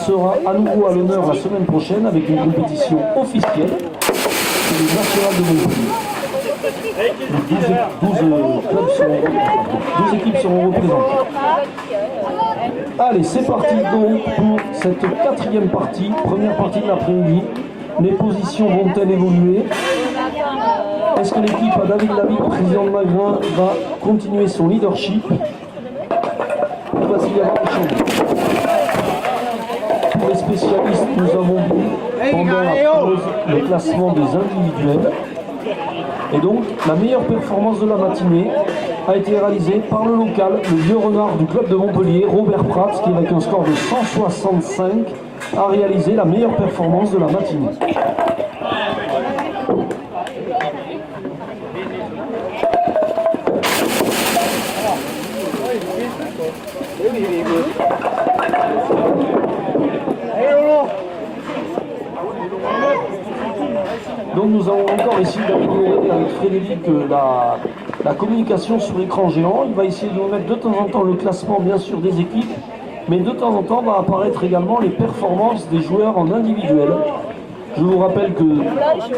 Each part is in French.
sera à nouveau à l'honneur la semaine prochaine avec une compétition officielle, c'est le National de Montpellier. 12 équipes seront représentées. Allez, c'est parti donc pour cette quatrième partie, première partie de l'après-midi. Les positions vont-elles évoluer? Est-ce que l'équipe à David Lavigne, président de Magrin, va continuer son leadership? Voici avant les changements. Pour les spécialistes, nous avons vu pendant la pause le classement des individuels. Et donc, la meilleure performance de la matinée a été réalisée par le local, le vieux renard du club de Montpellier, Robert Prats, qui avec un score de 165 a réalisé la meilleure performance de la matinée. Donc nous allons encore essayer d'améliorer avec Frédéric la communication sur l'écran géant. Il va essayer de nous mettre de temps en temps le classement bien sûr des équipes, mais de temps en temps va apparaître également les performances des joueurs en individuel. Je vous rappelle que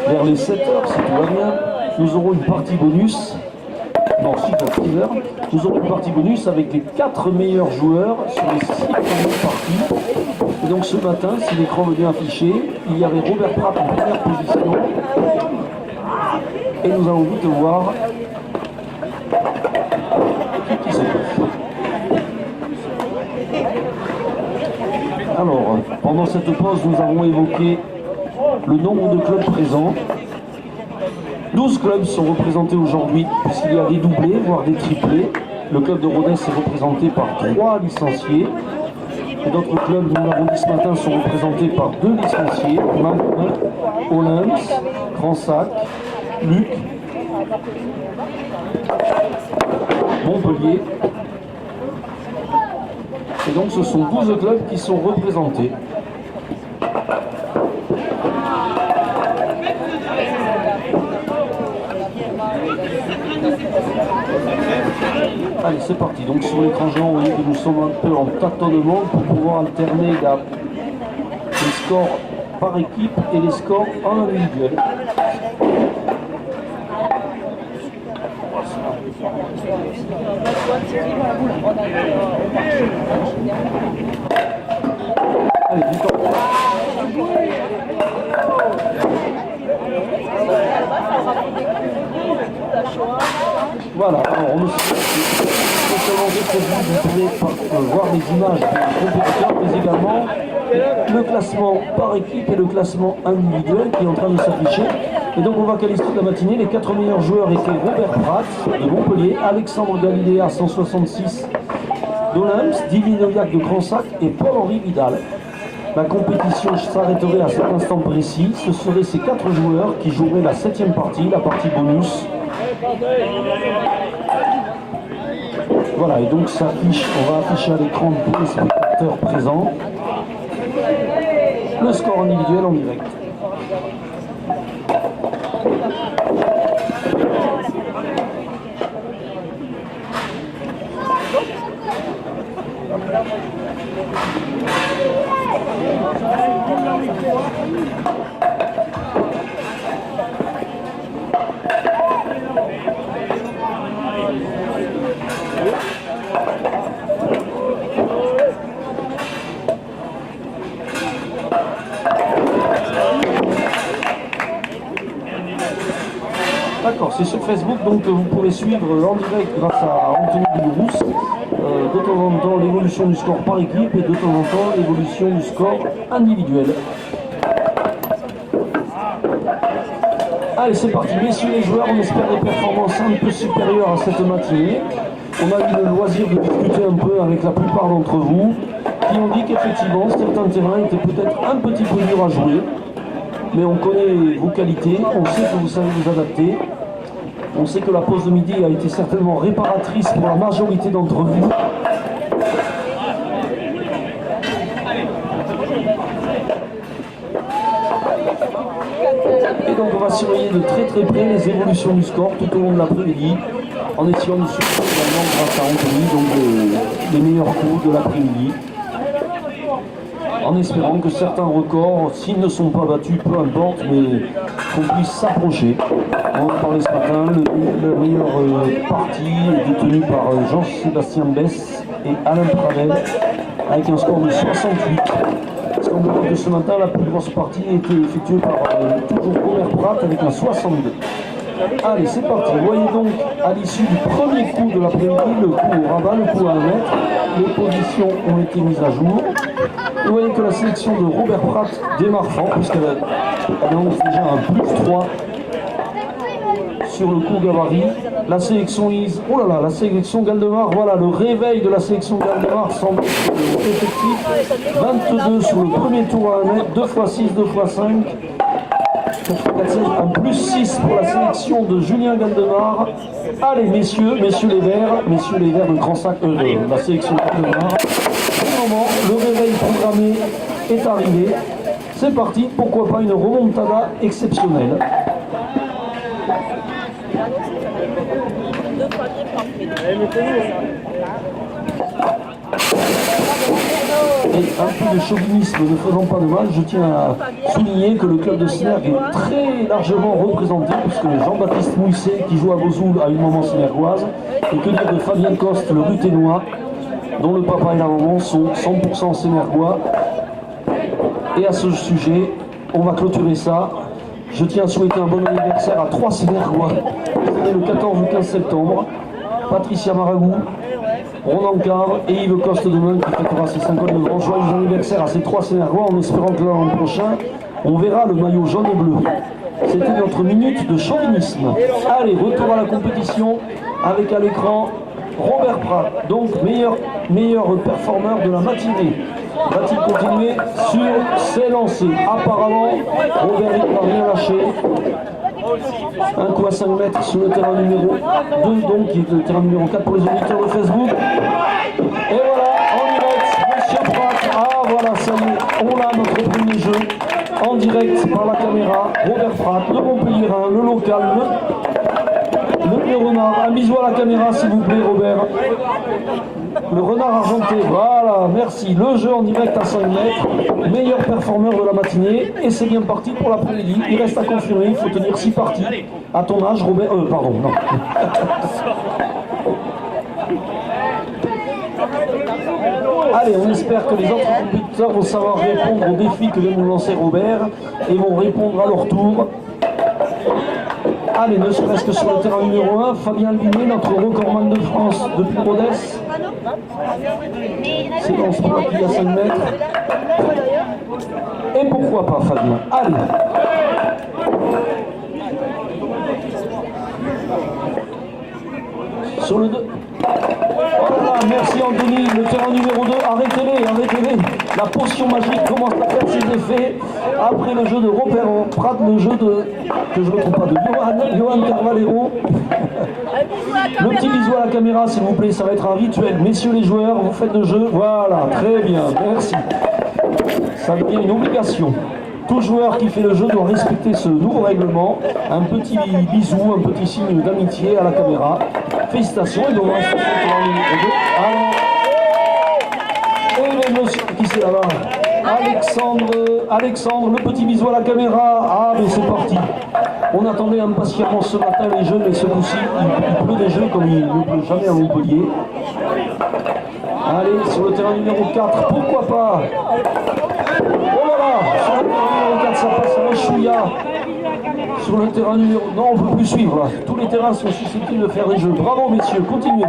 vers les 7h, si tout va bien, nous aurons une partie bonus. Non, si, vers 13h, nous aurons une partie bonus avec les 4 meilleurs joueurs sur les 6 premières parties. Et donc ce matin, si l'écran veut bien afficher, il y avait Robert Pratt en première position. Et nous allons vite voir qui se passe. Alors, pendant cette pause, nous avons évoqué le nombre de clubs présents. 12 clubs sont représentés aujourd'hui, puisqu'il y a des doublés, voire des triplés. Le club de Rodez est représenté par 3 licenciés. Et d'autres clubs, nous l'avons dit ce matin, sont représentés par 2 licenciés, Magrin, Olymps, Grandsac, Luc, Montpellier. Et donc ce sont 12 clubs qui sont représentés. Allez, c'est parti. Donc sur l'écran géant, vous voyez que nous sommes un peu en tâtonnement pour pouvoir alterner les scores par équipe et les scores en individuel. Allez, du temps. Voilà, alors on ne sait pas, vous pouvez voir les images des compétiteurs, mais également le classement par équipe et le classement individuel qui est en train de s'afficher. Et donc on va qualifier la matinée. Les 4 meilleurs joueurs étaient Robert Pratt de Montpellier, Alexandre Galilea 166 d'Olymps, Divinoviac de Grandsac et Paul-Henri Vidal. La compétition s'arrêterait à cet instant précis. Ce seraient ces 4 joueurs qui joueraient la 7e partie, la partie bonus. Voilà, et donc ça affiche, on va afficher à l'écran tous les spectateurs présents le score individuel en direct. D'accord, c'est sur Facebook donc que vous pouvez suivre en direct grâce à Anthony Bourousse de temps en temps l'évolution du score par équipe et de temps en temps l'évolution du score individuel. Allez, c'est parti, messieurs les joueurs, on espère des performances un peu supérieures à cette matinée. On a eu le loisir de discuter un peu avec la plupart d'entre vous qui ont dit qu'effectivement certains terrains étaient peut-être un petit peu durs à jouer. Mais on connaît vos qualités, on sait que vous savez vous adapter. On sait que la pause de midi a été certainement réparatrice pour la majorité d'entre vous. Et donc on va surveiller de très très près les évolutions du score tout au long de l'après-midi, en essayant de suivre également grâce à Anthony donc les meilleurs coups de l'après-midi. en espérant que certains records, s'ils ne sont pas battus, peu importe, mais qu'on puisse s'approcher. On en parlait ce matin, le meilleur parti est détenu par Jean-Sébastien Bess et Alain Pradel, avec un score de 68. Parce qu'on voit que ce matin, la plus grosse partie a été effectuée par toujours Robert Pratt avec un 62. Allez, c'est parti. Vous voyez donc à l'issue du premier coup de l'après-midi, le coup au rabat, le coup à 1 mètre. Les positions ont été mises à jour. Vous voyez que la sélection de Robert Pratt démarre fort, puisqu'elle annonce déjà un +3 sur le coup gabarit. La sélection la sélection Galdemar, voilà, le réveil de la sélection Galdemar semble effectif. 22 sur le premier tour à 1 mètre, 2x6, 2x5. Un +6 pour la sélection de Julien Galdemar. Allez, messieurs les verts de Grand Sac, de la sélection Galdemar. Au moment, le réveil programmé est arrivé. C'est parti, pourquoi pas une remontada exceptionnelle. Et un peu de chauvinisme ne faisant pas de mal, je tiens à souligner que le club de Sénergue est très largement représenté, puisque Jean-Baptiste Mouisset, qui joue à Vesoul, a une maman sénergoise, et que dire de Fabien Coste, le Ruténois, dont le papa et la maman sont 100% sénergois. Et à ce sujet, on va clôturer ça. Je tiens à souhaiter un bon anniversaire à 3 sénergois. C'était le 14 ou 15 septembre. Patricia Maragou, Ronan Carre et Yves Coste demain qui fêtera ses 59 ans. Joyeux anniversaire à ces 3 sénergois en espérant que l'an prochain, on verra le maillot jaune et bleu. C'était notre minute de chauvinisme. Allez, retour à la compétition avec à l'écran Robert Pratt, donc meilleur performeur de la matinée. Va-t-il continuer sur ses lancers? Apparemment, Robert n'a rien lâché. Un coup à 5 mètres sur le terrain numéro 2, donc qui est le terrain numéro 4 pour les auditeurs de Facebook. Et voilà, en direct, Monsieur Pratt. Ah voilà, ça y est, on a notre premier jeu en direct par la caméra. Robert Pratt, le Montpellierin, le local, le renard. Un bisou à la caméra s'il vous plaît, Robert. Le renard argenté, voilà, merci. Le jeu en direct à 5 mètres, meilleur performeur de la matinée, et c'est bien parti pour l'après-midi. Il reste à confirmer, il faut tenir 6 parties. À ton âge, Robert, pardon, non. Allez, on espère que les autres compétiteurs vont savoir répondre aux défis que vient nous lancer Robert, et vont répondre à leur tour. Allez, ne serait-ce que sur le terrain numéro 1, Fabien Albinet, notre recordman de France depuis Rodez. C'est dans ce point qu'il y a 5 mètres. Et pourquoi pas Fabien? Allez. Sur le 2. Voilà, merci Anthony. Le terrain numéro 2, arrêtez-les. La potion magique commence à faire ses effets. Après le jeu de Robert Pratt, le jeu de, que je ne retrouve pas, de Johan Carvalero. Le petit bisou à la caméra, s'il vous plaît, ça va être un rituel. Messieurs les joueurs, vous faites le jeu. Voilà, très bien, merci. Ça devient une obligation. Tout joueur qui fait le jeu doit respecter ce nouveau règlement. Un petit bisou, un petit signe d'amitié à la caméra. Félicitations, et donc on reste sur le numéro 2. Et le monsieur qui c'est là-bas, Alexandre, le petit bisou à la caméra. Ah, mais c'est parti. On attendait impatiemment ce matin les jeux, mais ce coup-ci, il pleut des jeux comme il ne pleut jamais à Montpellier. Allez, sur le terrain numéro 4, pourquoi pas? Oh là là, sur le terrain numéro 4, ça passe à Chouya. Sur le terrain numéro... Non, on ne peut plus suivre là. Tous les terrains sont susceptibles de faire des jeux. Bravo messieurs, continuez.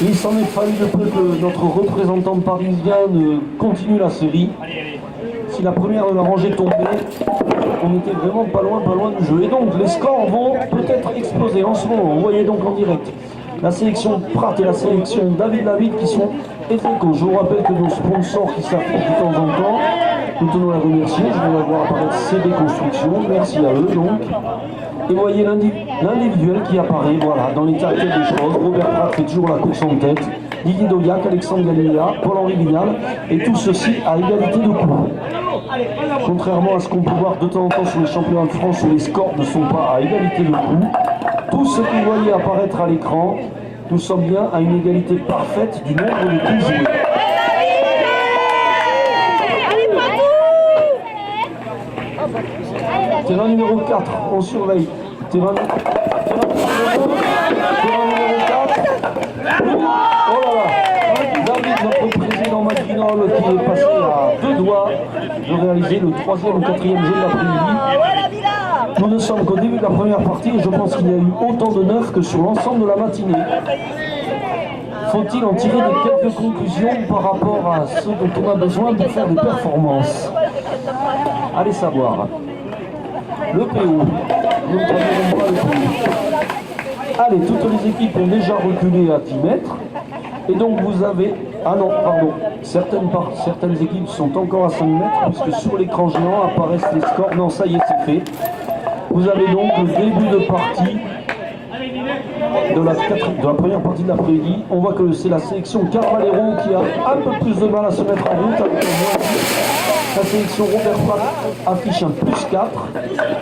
Il s'en est fallu de peu que notre représentant parisien continue la série. Si la première de la rangée tombait, on était vraiment pas loin du jeu. Et donc les scores vont peut-être exploser en ce moment. Vous voyez donc en direct la sélection Pratt et la sélection David qui sont ex-aequo. Je vous rappelle que nos sponsors qui s'affichent de temps en temps, nous tenons à remercier. Je vais voir apparaître CD Construction. Merci à eux donc. Et vous voyez l'individuel qui apparaît, voilà, dans l'état actuel des choses. Robert Pratt fait toujours la course en tête. Didier Dauillac, Alexandre Gallia, Paul-Henri Vignal, et tout ceci à égalité de coups. Contrairement à ce qu'on peut voir de temps en temps sur les championnats de France où les scores ne sont pas à égalité de coups, tout ce que vous voyez apparaître à l'écran, nous sommes bien à une égalité parfaite du nombre de coups joués. terrain numéro 4, on surveille. Terrain numéro 4. Oh là là, David, notre président Maginol, qui est passé à 2 doigts de réaliser le 3e ou 4e jeu de l'après-midi. Nous ne sommes qu'au début de la première partie et je pense qu'il y a eu autant de neufs que sur l'ensemble de la matinée. Faut-il en tirer quelques conclusions par rapport à ce dont on a besoin pour faire des performances? Allez savoir. Le PO. Nous ne travaillerons pas le PO. Allez, toutes les équipes ont déjà reculé à 10 mètres. Et donc vous avez... Ah non, pardon. Certaines équipes sont encore à 5 mètres puisque sur l'écran géant apparaissent les scores. Non, ça y est, c'est fait. Vous avez donc le début de partie de la première partie de l'après-midi. On voit que c'est la sélection Carvalero qui a un peu plus de mal à se mettre en route avec la sélection Robert Pratt affiche un +4,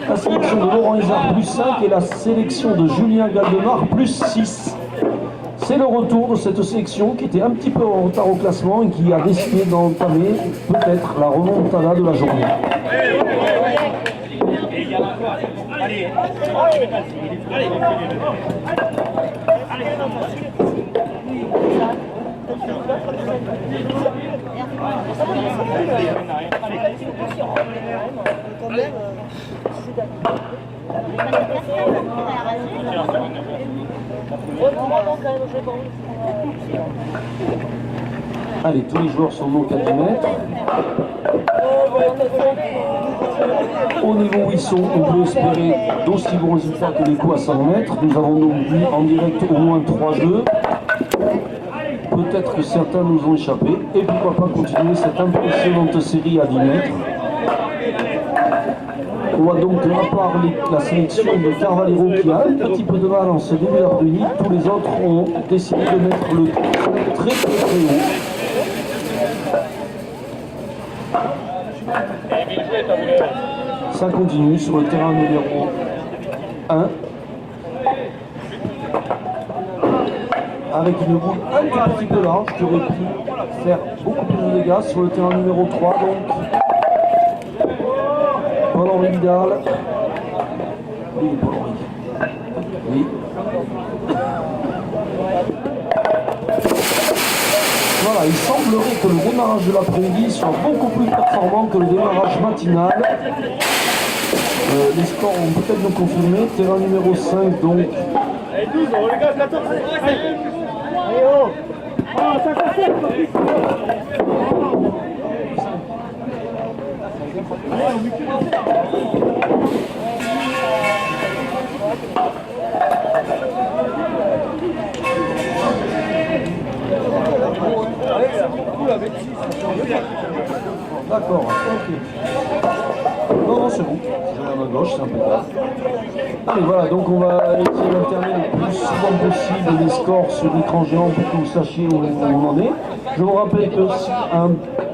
la sélection de Laurent Isard +5 et la sélection de Julien Galdemar +6. C'est le retour de cette sélection qui était un petit peu en retard au classement et qui a décidé d'entamer peut-être la remontada de la journée. Allez, tous les joueurs sont donc à 10 mètres. Au niveau où ils sont, on peut espérer d'aussi bons résultats que les coups à 100 mètres. Nous avons donc vu en direct au moins 3 jeux. Peut-être que certains nous ont échappé. Et pourquoi pas continuer cette impressionnante série à 10 mètres. On voit donc à part la sélection de Carvalero qui a un petit peu de mal en ce début d'après-midi, tous les autres ont décidé de mettre le très très haut. Ça continue sur le terrain numéro 1. Avec une boule un tout petit peu large qui aurait pu faire beaucoup plus de dégâts sur le terrain numéro 3. Donc, Paul-Henri Vidal. Oui, Paul-Henri. Oui. Voilà, il semblerait que le démarrage de l'après-midi soit beaucoup plus performant que le démarrage matinal. Les scores ont peut-être nous confirmé. Terrain numéro 5, donc. Allez, 12, les gars, 14. Allez, oh. Ah, 57. D'accord, ok. Non, non, c'est bon. Je regarde à gauche, c'est un peu tard. Allez, voilà, donc on va essayer d'alterner le plus souvent possible les scores sur l'écran géant pour que vous sachiez où on en est. Je vous rappelle que si un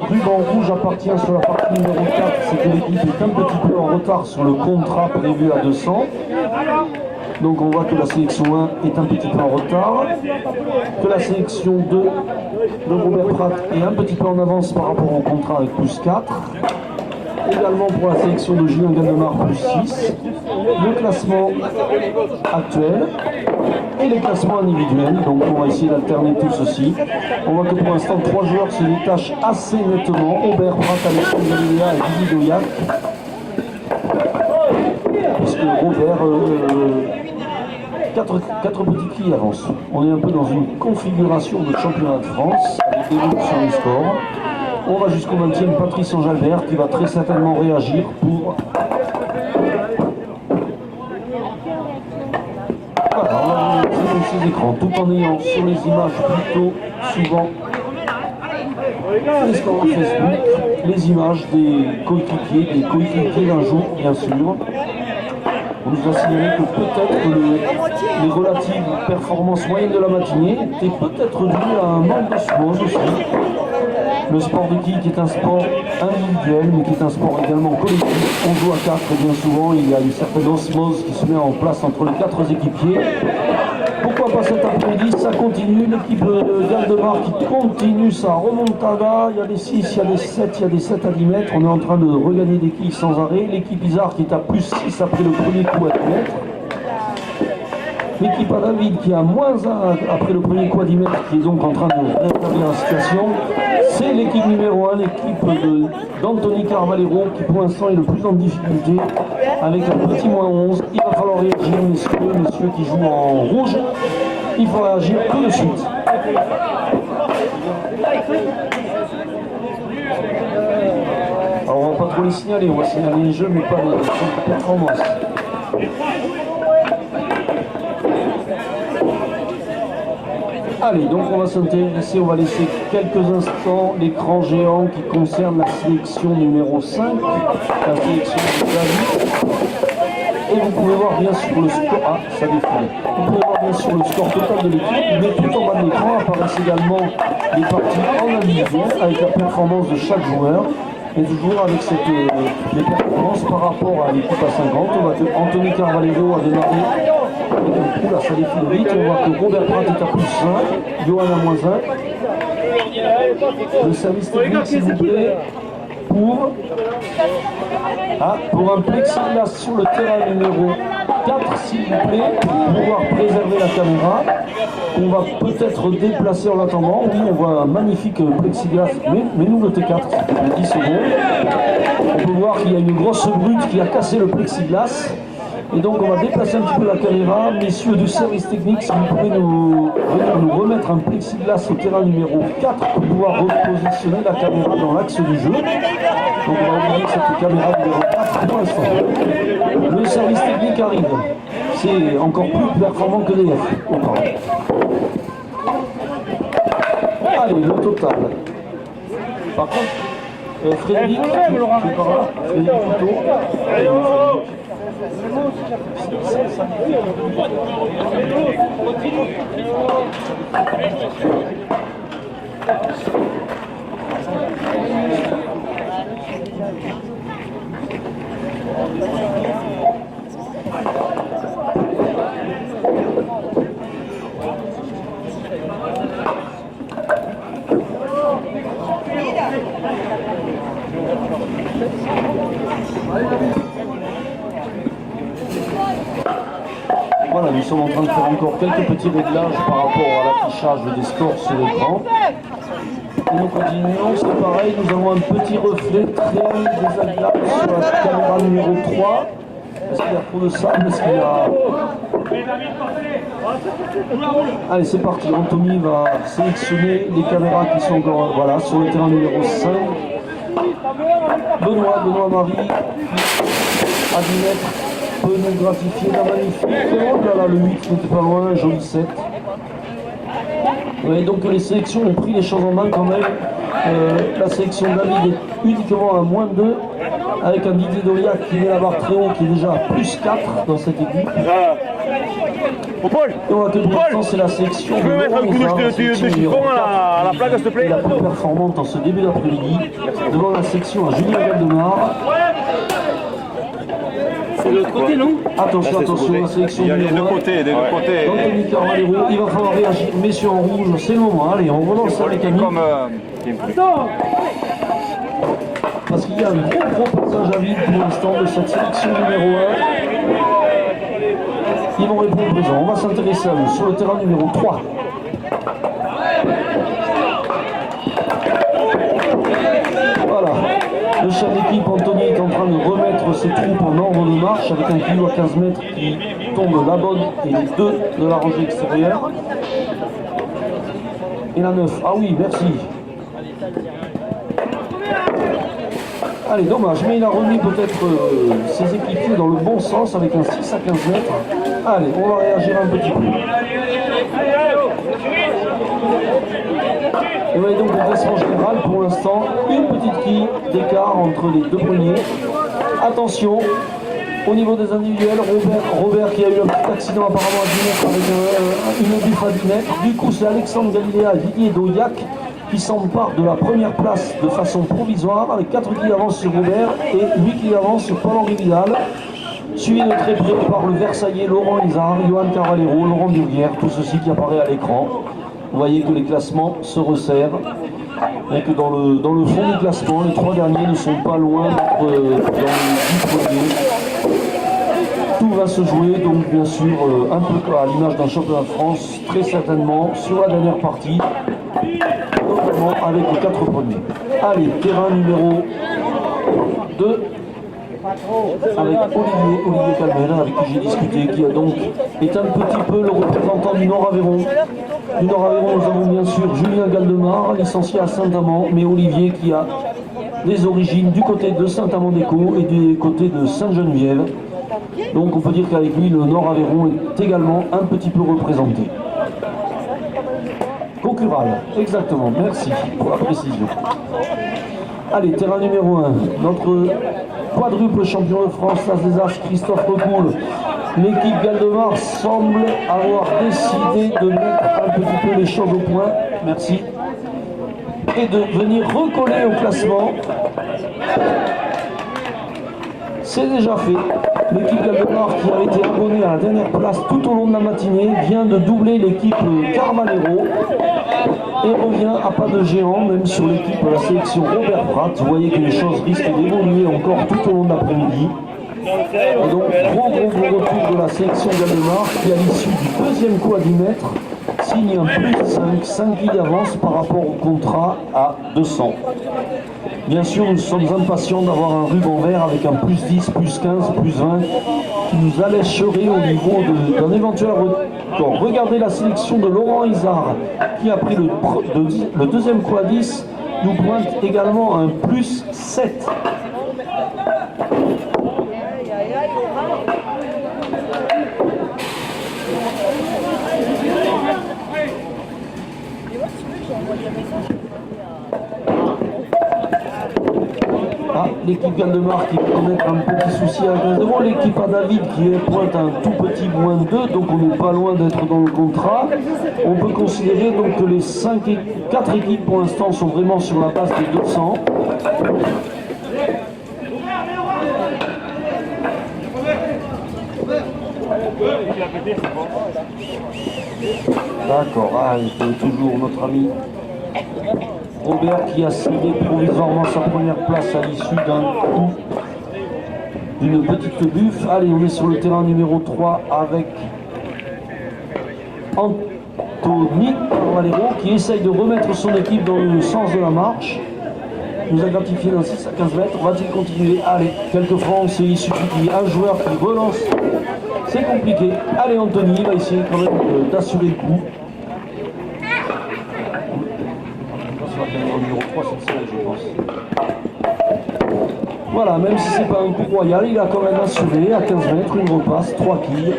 ruban rouge appartient sur la partie numéro 4, c'est que l'équipe est un petit peu en retard sur le contrat prévu à 200. Donc on voit que la sélection 1 est un petit peu en retard, que la sélection 2 de Robert Pratt est un petit peu en avance par rapport au contrat avec +4. Également pour la sélection de Julien Galdemar +6. Le classement actuel et les classements individuels. Donc on va essayer d'alterner tout ceci. On voit que pour l'instant 3 joueurs se détachent assez nettement. Robert Pratt, Alexandre Galilea et Didier Doyac. Puisque Robert... 4 petites filles avancent. On est un peu dans une configuration de championnat de France avec des évolutions du score. On va jusqu'au 20e, Patrice Anjalbert qui va très certainement réagir pour... Voilà, on va sur ces écrans, tout en ayant sur les images plutôt souvent les scores de Facebook, les images des coéquipiers d'un jour, bien sûr. On nous a signalé que peut-être que les relatives performances moyennes de la matinée étaient peut-être dues à un manque d'osmose aussi. Le sport de kick est un sport individuel, mais qui est un sport également collectif. On joue à 4 et bien souvent il y a une certaine osmose qui se met en place entre les 4 équipiers. Pourquoi pas cet après-midi, ça continue. L'équipe de Galdemar qui continue sa remontada. Il y a des 6, il y a des 7, il y a des 7 à 10 mètres. On est en train de regagner des quilles sans arrêt. L'équipe Isard qui est à plus 6 après le premier coup à 10 mètres. L'équipe à David qui a moins 1 après le premier coup à 10 mètres, qui est donc en train de rétablir la situation. C'est l'équipe numéro 1, l'équipe d'Anthony Carvalero, qui pour l'instant est le plus en difficulté, avec un petit moins 11. Il va falloir réagir, messieurs qui jouent en rouge. Il faut réagir tout de suite. Alors on va pas trop les signaler, on va signaler les jeux, mais pas les performances. Allez, donc on va s'intéresser, on va laisser quelques instants l'écran géant qui concerne la sélection numéro 5, la sélection de David. Et vous pouvez voir bien sûr le score, ça défile. Vous pouvez voir bien sûr le score total de l'équipe, mais tout en bas de l'écran apparaissent également les parties en individuel avec la performance de chaque joueur. Et toujours avec les performances par rapport à l'équipe à 50. On voit que Anthony Carvalero a démarré avec un coup, là ça défile vite. On voit que Robert Pratt est à plus 1, Johan à moins 1. Le service technique s'il vous plaît pour un plexiglas sur le terrain numéro 4 s'il vous plaît, pour pouvoir préserver la caméra. On va peut-être déplacer en attendant. Oui, on voit un magnifique plexiglas, mais nous le T4, c'est 10 secondes. On peut voir qu'il y a une grosse brute qui a cassé le plexiglas. Et donc on va déplacer un petit peu la caméra. Messieurs du service technique, si vous pouvez nous remettre un plexiglas au terrain numéro 4 pour pouvoir repositionner la caméra dans l'axe du jeu. Donc on va oublier cette caméra numéro 4 pour l'instant. Le service technique arrive. C'est encore plus performant que DF. Allez, le total. Par contre, Frédéric, tu es par là. Frédéric Couteau. Voilà, nous sommes en train de faire encore quelques petits réglages par rapport à l'affichage des scores sur l'écran. Et nous continuons, c'est pareil, nous avons un petit reflet très désagréable sur la caméra numéro 3. Est-ce qu'il y a trop de sable? Est-ce qu'il y a... Allez, c'est parti. Anthony va sélectionner les caméras qui sont encore voilà, sur le terrain numéro 5. Benoît Marie, à 10 mètres, peut nous gratifier d'un magnifique. Oh là là, le 8 n'était pas loin, un joli 7. Ouais, donc les sélections ont pris les choses en main quand même. La sélection David est uniquement à moins 2, avec un Didier Doliac qui met la barre très haut, qui est déjà à plus 4 dans cette équipe. Et on voit que pour l'instant c'est la sélection de chiffon à la plaque, s'il te plaît. La plus performante en ce début d'après-midi, devant la section à Julien Galdemar. C'est de l'autre côté, non? Attention, la sélection il y a les deux côtés, Anthony Carvalero, il va falloir réagir, messieurs en rouge, c'est le moment. Allez, on relance la mécanique. Parce qu'il y a un gros passage à vide pour l'instant de cette sélection numéro 1. Ils vont répondre présent. On va s'intéresser à eux sur le terrain numéro 3. Voilà. Le chef d'équipe Anthony est en train de remettre ses troupes en ordre de marche avec un kilo à 15 mètres qui tombe la bonne et les 2 de la rangée extérieure. Et la 9. Ah oui, merci. Allez, dommage, mais il a remis peut-être ses équipiers dans le bon sens avec un 6 à 15 mètres. Allez, on va réagir un petit peu. Et vous voyez donc au classement général, pour l'instant, une petite quille d'écart entre les deux premiers. Attention, au niveau des individuels, Robert qui a eu un petit accident apparemment à 10 mètres avec une buffe à 10 mètres. Du coup, c'est Alexandre Galilea et Didier Doliac qui s'emparent de la première place de façon provisoire avec 4 quilles d'avance sur Robert et 8 quilles d'avance sur Paul-Henri Vidal. suivi de très près par le Versaillais Laurent Izard, Johan Carvalero, Laurent Burguière, tout ceci qui apparaît à l'écran. Vous voyez que les classements se resserrent et que dans le fond du classement, les 3 derniers ne sont pas loin d'être dans les 10 premiers. Tout va se jouer donc bien sûr un peu à l'image d'un championnat de France, très certainement sur la dernière partie, notamment avec les 4 premiers. Allez, terrain numéro 2 avec Olivier Calmel, avec qui j'ai discuté, qui a donc est un petit peu le représentant du Nord-Aveyron. Du Nord-Aveyron, nous avons bien sûr Julien Galdemar, licencié à Saint-Amand, mais Olivier qui a des origines du côté de Saint-Amand-des-Caux et du côté de Sainte-Geneviève. Donc on peut dire qu'avec lui, le Nord-Aveyron est également un petit peu représenté. Concurral, exactement, merci pour la précision. Allez, terrain numéro 1, notre quadruple champion de France, l'As des As, Christophe Recoul. L'équipe Galdemar semble avoir décidé de mettre un petit peu les choses au point, merci, et de venir recoller au classement. C'est déjà fait. L'équipe Galdemar, qui avait été abonnée à la dernière place tout au long de la matinée, vient de doubler l'équipe Carvalero et revient à pas de géant, même sur l'équipe de la sélection Robert Pratt. Vous voyez que les choses risquent d'évoluer encore tout au long de l'après-midi. Et donc, gros retour de la sélection Galdemar, qui à l'issue du deuxième quadrimètre signe un plus 5 guides d'avance par rapport au contrat à 200. Bien sûr, nous sommes impatients d'avoir un ruban vert avec un plus 10, plus 15, plus 20 qui nous allécherait au niveau d'un éventuel record. Regardez la sélection de Laurent Izard qui a pris le deuxième quadis, nous pointe également un plus 7. Ah, l'équipe Galdemar qui peut connaître un petit souci à 15 devant, l'équipe à David qui pointe un tout petit moins 2, donc on n'est pas loin d'être dans le contrat. On peut considérer donc que les 4 équipes pour l'instant sont vraiment sur la base des 200. D'accord, ah, il faut toujours notre ami Robert qui a cédé provisoirement sa première place à l'issue d'un coup d'une petite buffe. Allez, on est sur le terrain numéro 3 avec Anthony Carvalero qui essaye de remettre son équipe dans le sens de la marche. Il nous a gratifié d'un 6 à 15 mètres. Va-t-il continuer? Allez, quelques francs, il suffit qu'il y ait un joueur qui relance. C'est compliqué. Allez, Anthony, il va essayer quand même d'assurer le coup. Numéro 3, c'est le je pense. Voilà, même si c'est pas un coup royal, il a quand même assuré à 15 mètres, une repasse, 3 quilles.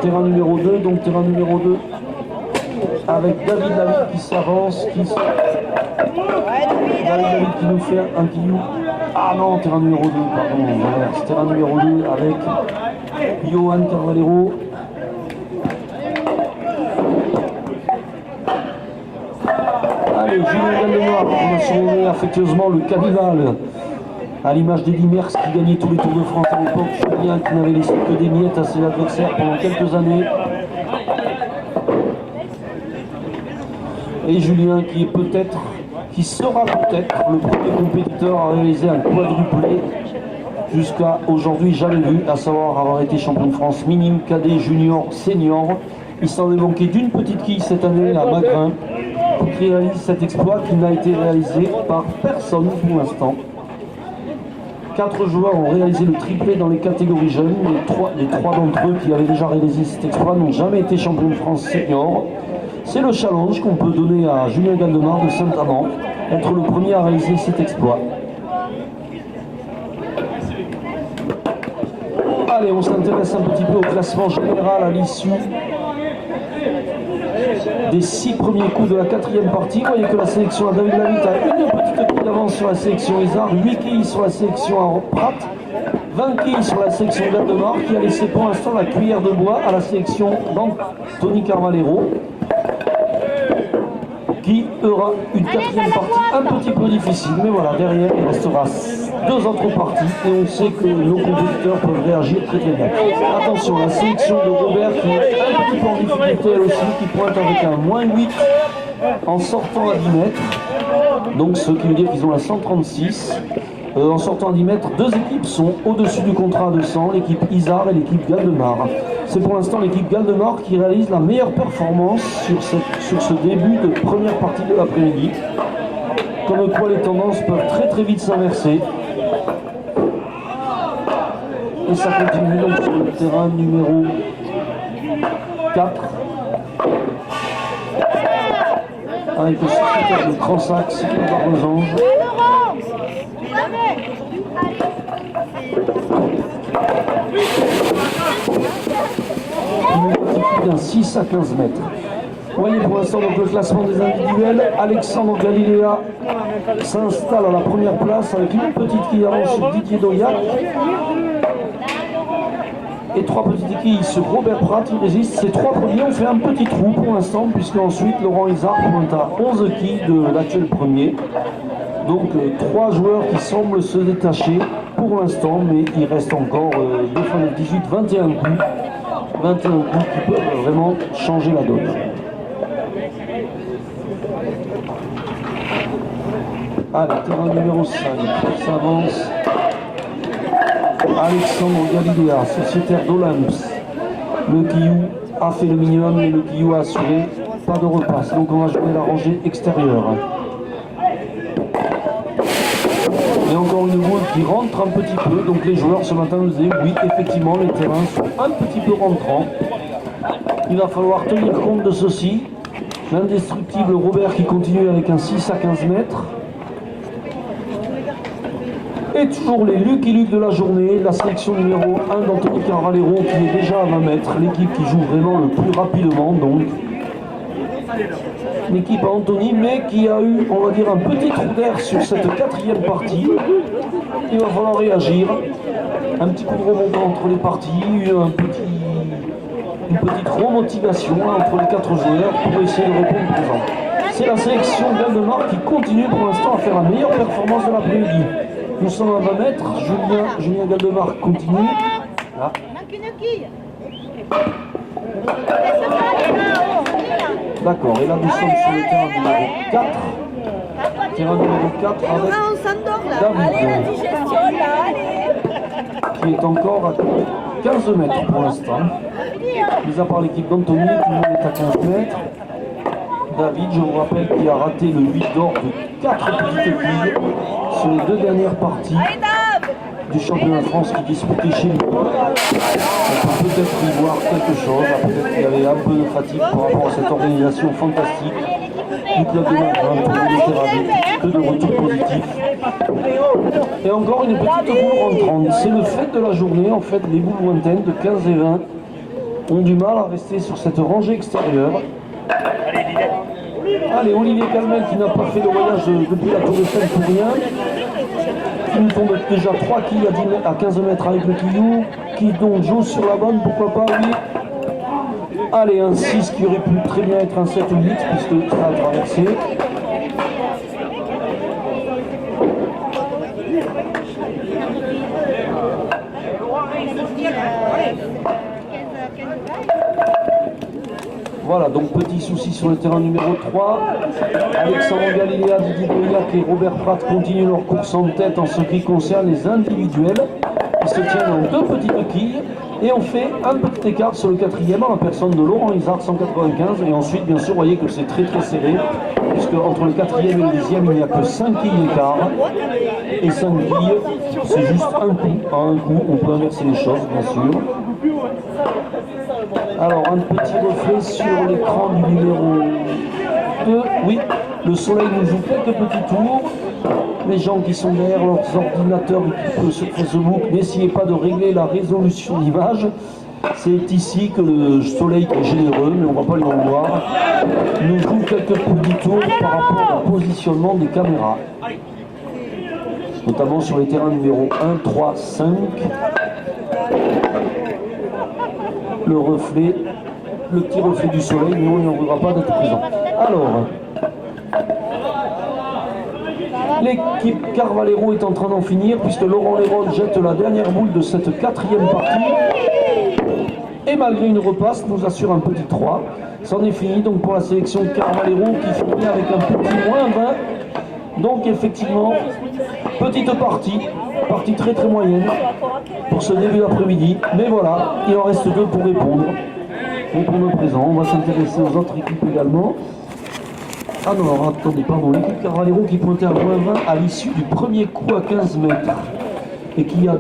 Terrain numéro 2, donc terrain numéro 2 avec David qui s'avance, David qui nous fait un quillou. Ah non, terrain numéro 2, pardon, c'est terrain numéro 2 avec Johan Carvalero. Allez, Julien Galdemar, on a surnommé affectueusement le Cannibal, à l'image d'Eddy Merckx qui gagnait tous les Tours de France à l'époque. Julien qui n'avait laissé que des miettes à ses adversaires pendant quelques années. Et Julien qui sera peut-être le premier compétiteur à réaliser un quadruplé jusqu'à aujourd'hui jamais vu, à savoir avoir été champion de France minime, cadet, junior, senior. Il s'en est manqué d'une petite quille cette année à Magrin pour qu'il réalise cet exploit qui n'a été réalisé par personne pour l'instant. 4 joueurs ont réalisé le triplé dans les catégories jeunes. Les trois d'entre eux qui avaient déjà réalisé cet exploit n'ont jamais été champions de France senior. C'est le challenge qu'on peut donner à Julien Galdemar de Saint-Amand, être le premier à réaliser cet exploit. Allez, on s'intéresse un petit peu au classement général à l'issue des 6 premiers coups de la 4e partie. Vous voyez que la sélection à David Lavitte a une petite quille d'avance sur la sélection Izard, 8 quilles sur la sélection à Pratt, 20 quilles sur la sélection Galdemar qui a laissé pour l'instant la cuillère de bois à la sélection d'Anthony Carvalero. qui aura une quatrième partie un petit peu difficile. Mais voilà, derrière, il restera 2 autres parties et on sait que nos compétiteurs peuvent réagir très bien. Attention, la sélection de Robert qui est un petit peu en difficulté elle aussi, qui pointe avec un -8 en sortant à 10 mètres. Donc ce qui veut dire qu'ils ont un 136. En sortant à 10 mètres, 2 équipes sont au-dessus du contrat à 200, l'équipe Isard et l'équipe Galdemar. C'est pour l'instant l'équipe Galdemar qui réalise la meilleure performance sur ce début de première partie de l'après-midi. Comme quoi les tendances peuvent très vite s'inverser. Et ça continue donc sur le terrain numéro 4. Avec le secrétaire de Transac, cycliste d'Arlosange. Une altitude d'un 6 à 15 mètres. Vous voyez pour l'instant donc le classement des individuels. Alexandre Galilea s'installe à la première place avec une petite qui avance sur Didier Doyac. Et 3 petites quilles sur Robert Pratt, il résiste. Ces 3 premiers ont fait un petit trou pour l'instant, puisque ensuite Laurent Isard pointe à 11 quilles de l'actuel premier. Donc 3 joueurs qui semblent se détacher pour l'instant, mais il reste encore 2 fois 18, 21 coups. 21 coups qui peuvent vraiment changer la donne. Allez, terrain numéro 5, s'avance. Alexandre Galilea, sociétaire d'Olymps. Le Quillou a fait le minimum, mais le Quillou a assuré pas de repasse. Donc on va jouer la rangée extérieure. Et encore une route qui rentre un petit peu. Donc les joueurs ce matin nous disaient oui, effectivement, les terrains sont un petit peu rentrants. Il va falloir tenir compte de ceci. L'indestructible Robert qui continue avec un 6 à 15 mètres. Et toujours les Luc et Luc de la journée, la sélection numéro 1 d'Anthony Carvalero qui est déjà à 20 mètres, l'équipe qui joue vraiment le plus rapidement donc. L'équipe à Anthony, mais qui a eu, on va dire, un petit trou d'air sur cette 4e partie. Il va falloir réagir. Un petit coup de remontant entre les parties, une petite remotivation entre les 4 joueurs pour essayer de répondre présent. C'est la sélection Galdemar qui continue pour l'instant à faire la meilleure performance de l'après-midi. Nous sommes à 20 mètres, Julien Galdemar continue. Là. D'accord, et là nous sommes sur le terrain numéro 4. Terrain numéro 4 avec David, qui est encore à 15 mètres pour l'instant. Mis à part l'équipe d'Anthony, tout le monde est à 15 mètres. David, je vous rappelle, qui a raté le 8 d'or de 4 petites quilles sur les 2 dernières parties du championnat de France qui disputait chez lui. On peut peut-être y voir quelque chose, peut-être qu'il y avait un peu de fatigue par rapport à cette organisation fantastique du club de Martin pour les thérapies, peu de retours positifs. Et encore une petite boule rentrante. C'est le fait de la journée, en fait, les boules lointaines de 15 et 20 ont du mal à rester sur cette rangée extérieure. Allez, Olivier Calmel qui n'a pas fait le voyage depuis la Tour Eiffel pour rien. Qui nous tombe déjà 3 quilles à 15 mètres avec le Quillou. Qui donc joue sur la bonne, pourquoi pas, oui. Allez, un 6 qui aurait pu très bien être un 7 ou 8 puisque ça a traversé. Voilà, donc petit souci sur le terrain numéro 3. Alexandre Galilea, Didier Doyac et Robert Pratt continuent leur course en tête en ce qui concerne les individuels. Ils se tiennent en 2 petites quilles et on fait un petit écart sur le 4e en la personne de Laurent Isard, 195. Et ensuite, bien sûr, vous voyez que c'est très serré, puisque entre le 4e et le 10e, il n'y a que 5 quilles d'écart. Et 5 quilles, c'est juste un coup. À un coup, on peut inverser les choses, bien sûr. Alors, un petit reflet sur l'écran du numéro 2. Oui, le soleil nous joue quelques petits tours. Les gens qui sont derrière leurs ordinateurs sur Facebook, n'essayez pas de régler la résolution d'image. C'est ici que le soleil est généreux, mais on ne va pas lui en vouloir. Nous joue quelques petits tours par rapport au positionnement des caméras. Notamment sur les terrains numéro 1, 3, 5. Le reflet, le petit reflet du soleil, mais on n'en voudra pas d'être présent. Alors, L'équipe Carvalero est en train d'en finir puisque Laurent Léron jette la dernière boule de cette quatrième partie. Et malgré une repasse, nous assure un petit 3. C'en est fini donc pour la sélection de Carvalero qui finit avec un petit moins 20. Donc effectivement, petite partie très très moyenne pour ce début d'après-midi. Mais voilà, il en reste 2 pour répondre. Et pour le présent, on va s'intéresser aux autres équipes également. Ah non, attendez, pardon, l'équipe Carvalero qui pointait à moins 20 à l'issue du premier coup à 15 mètres et qui a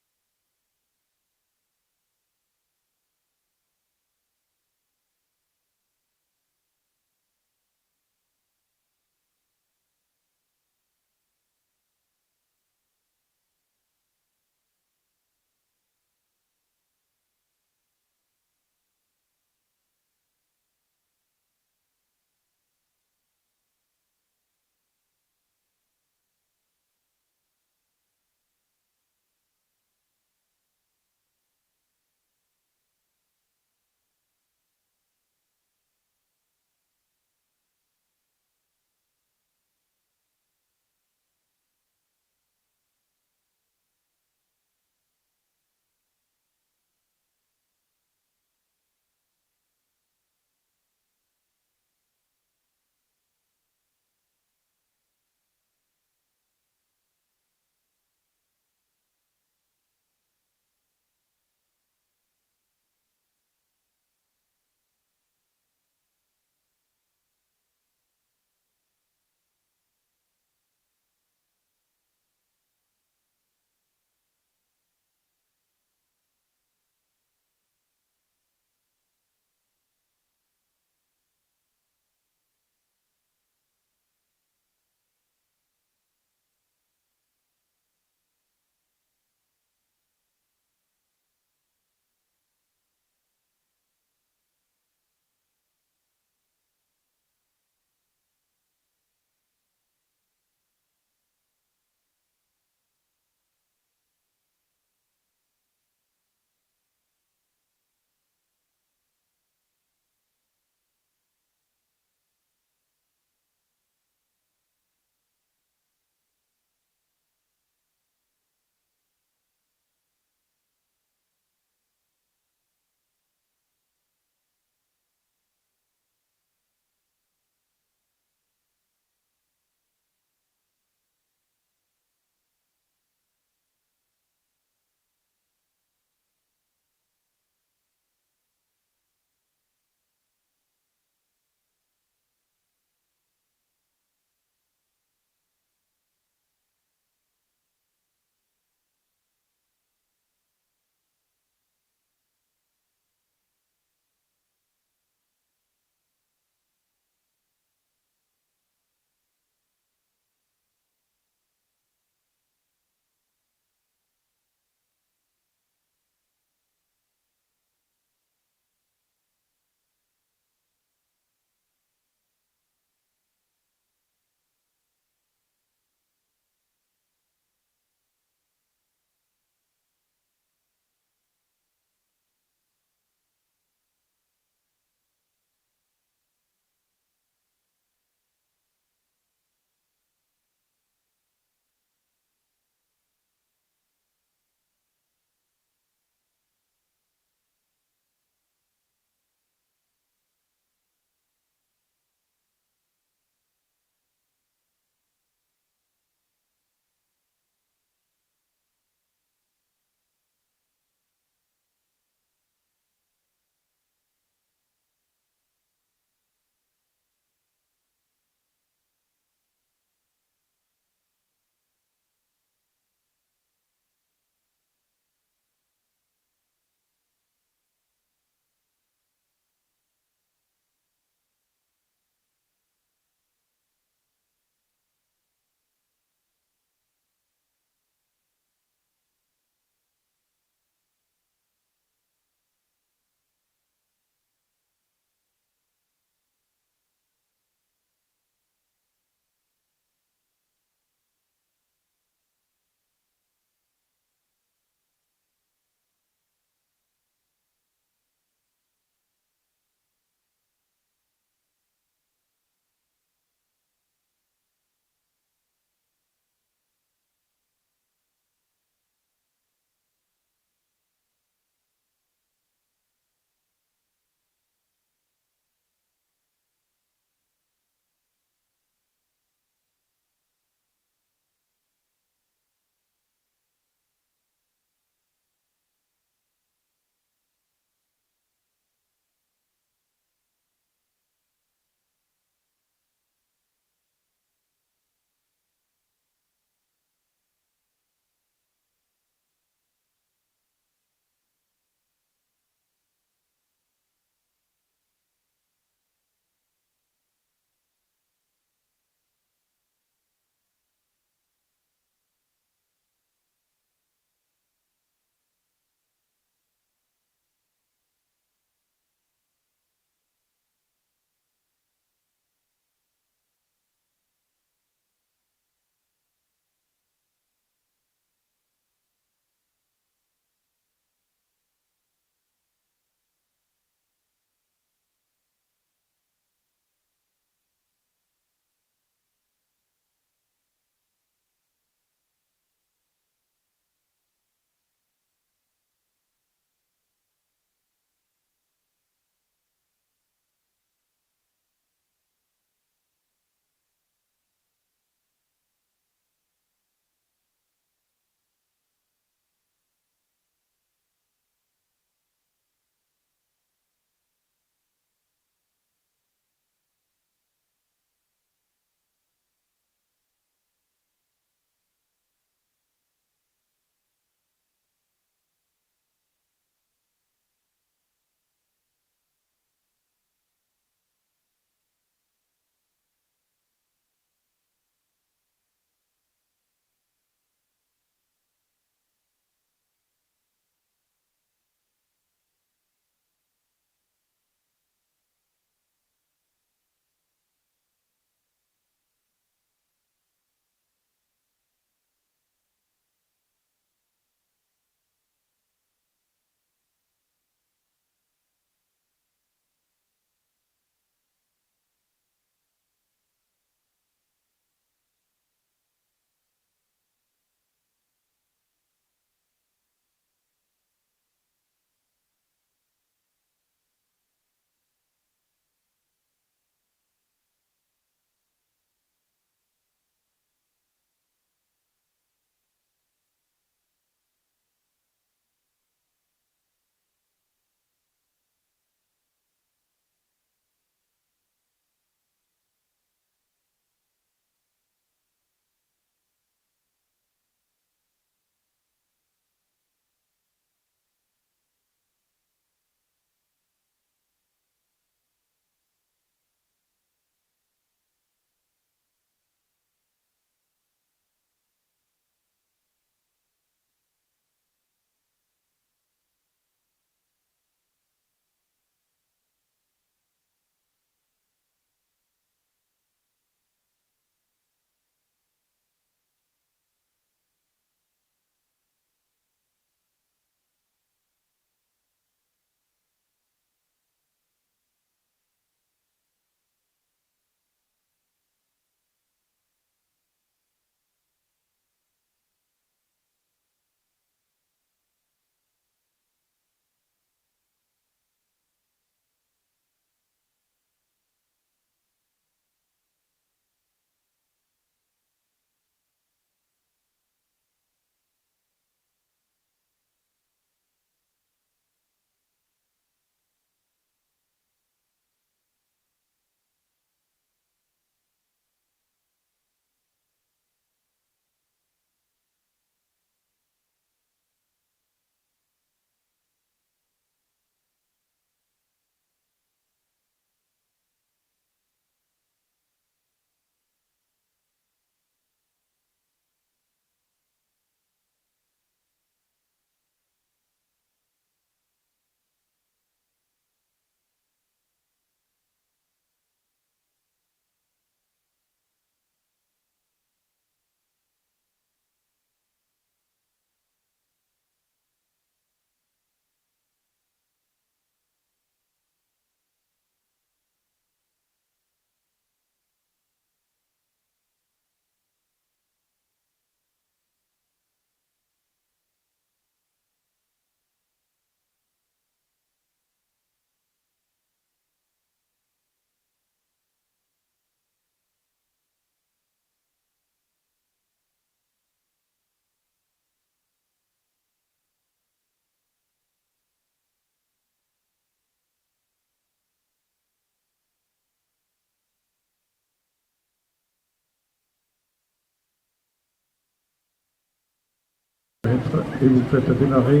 Et vous faites démarrer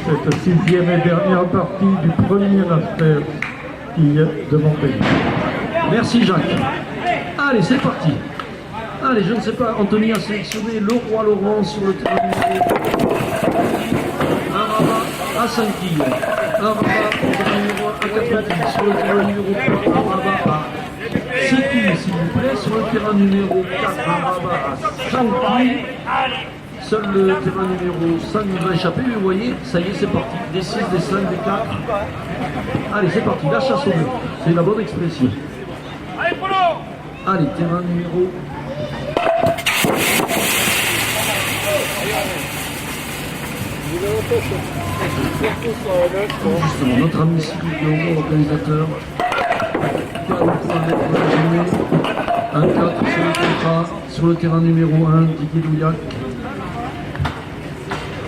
cette sixième et dernière partie du premier master de Montpellier. Merci Jacques. Allez, c'est parti. Allez, je ne sais pas, Anthony a sélectionné le roi Laurent sur le terrain numéro. Un rabat à 5 quilles. Un rabat au terrain numéro 1 à 4 quilles. Sur le terrain numéro 3, un rabat à 6 quilles, s'il vous plaît. Sur le terrain numéro 4, un rabat à 5 quilles. Seul le terrain numéro 5 nous a échappé, mais vous voyez, ça y est, c'est parti. Des 6, des 5, des 4. Allez, c'est parti, la chasse au mur. C'est la bonne expression. Allez, terrain numéro... Justement, notre ami Sylvie, l'organisateur, qui a le point d'être dans la journée. 1-4 sur le contrat, sur le terrain numéro 1, Didier Douillac.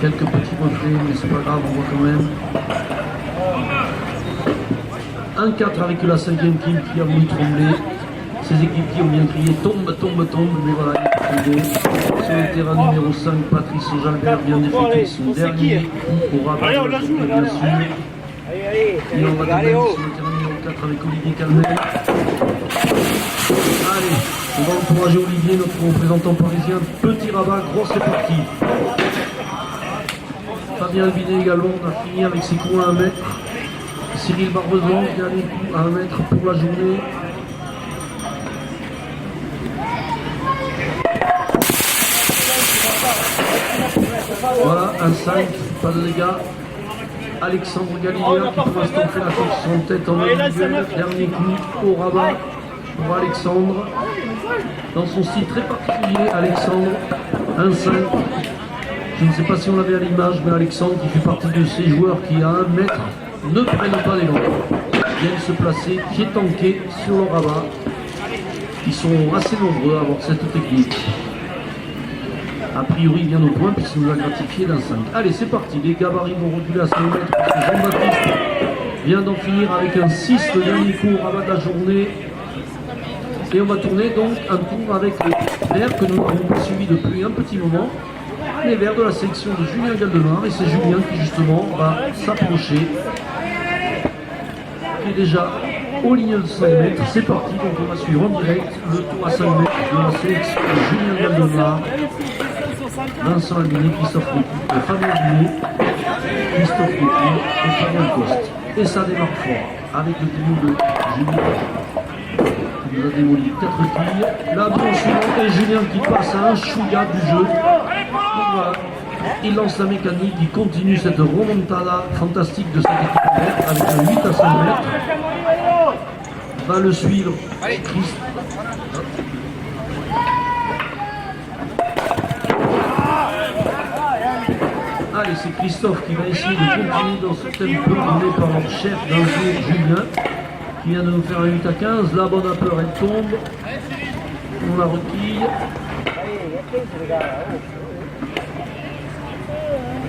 Quelques petits retraits, mais c'est pas grave, on voit quand même. 1-4 avec la 5e kill qui a voulu trembler. Ces équipiers ont bien crié tombe, tombe, tombe, mais voilà, il est tombé. Sur le terrain numéro 5, Patrice Jalbert vient d'effectuer son dernier coup au rabat de la journée, bien sûr. Et on va de même sur le terrain numéro 4 avec Olivier Calmel. Allez, on va encourager Olivier, notre représentant parisien. Petit rabat, gros, c'est parti. Fabien Albinet également, on a fini avec ses coups à 1 mètre. Cyril Barbezon, dernier coup à 1 mètre pour la journée. Voilà, un 5, pas de dégâts. Alexandre Gallier qui pour l'instant fait la course en tête en individuel. Dernier coup au rabat pour Alexandre. Dans son style très particulier, Alexandre, un 5. Je ne sais pas si on l'avait à l'image, mais Alexandre qui fait partie de ces joueurs qui à 1 mètre ne prennent pas les gants. Viennent se placer pied tanké sur le rabat. Ils sont assez nombreux à avoir cette technique. A priori bien au point puisqu'il nous a gratifié d'un 5. Allez, c'est parti, les gabarits vont reculer à 5 mètres parce que Jean-Baptiste vient d'en finir avec un 6, le dernier coup au rabat de la journée. Et on va tourner donc un tour avec les verts que nous avons suivis depuis un petit moment. Les verts de la sélection de Julien Galdemar. Et c'est Julien qui justement va s'approcher. Qui est déjà aux lignes de 5 mètres. C'est parti, donc on va suivre en direct le tour à 5 mètres de la sélection de Julien Galdemar. Vincent Albinet, Christophe Lécourt, Fabien Albinet, Christophe Lécourt et Fabien Coste. Et ça démarre fort avec le trio de Julien qui nous a démoli 4 quilles. Là, bon suivant, et Julien qui passe à un chouïa du jeu. Donc voilà, il lance la mécanique, il continue cette remontada fantastique de cette équipe avec un 8 à 5 mètres. Va le suivre Christ. Allez, c'est Christophe qui va essayer de continuer dans ce tempo donné par notre chef d'un jour, Julien, qui vient de nous faire un 8 à 15. La bonne à peur, elle tombe. On la requille.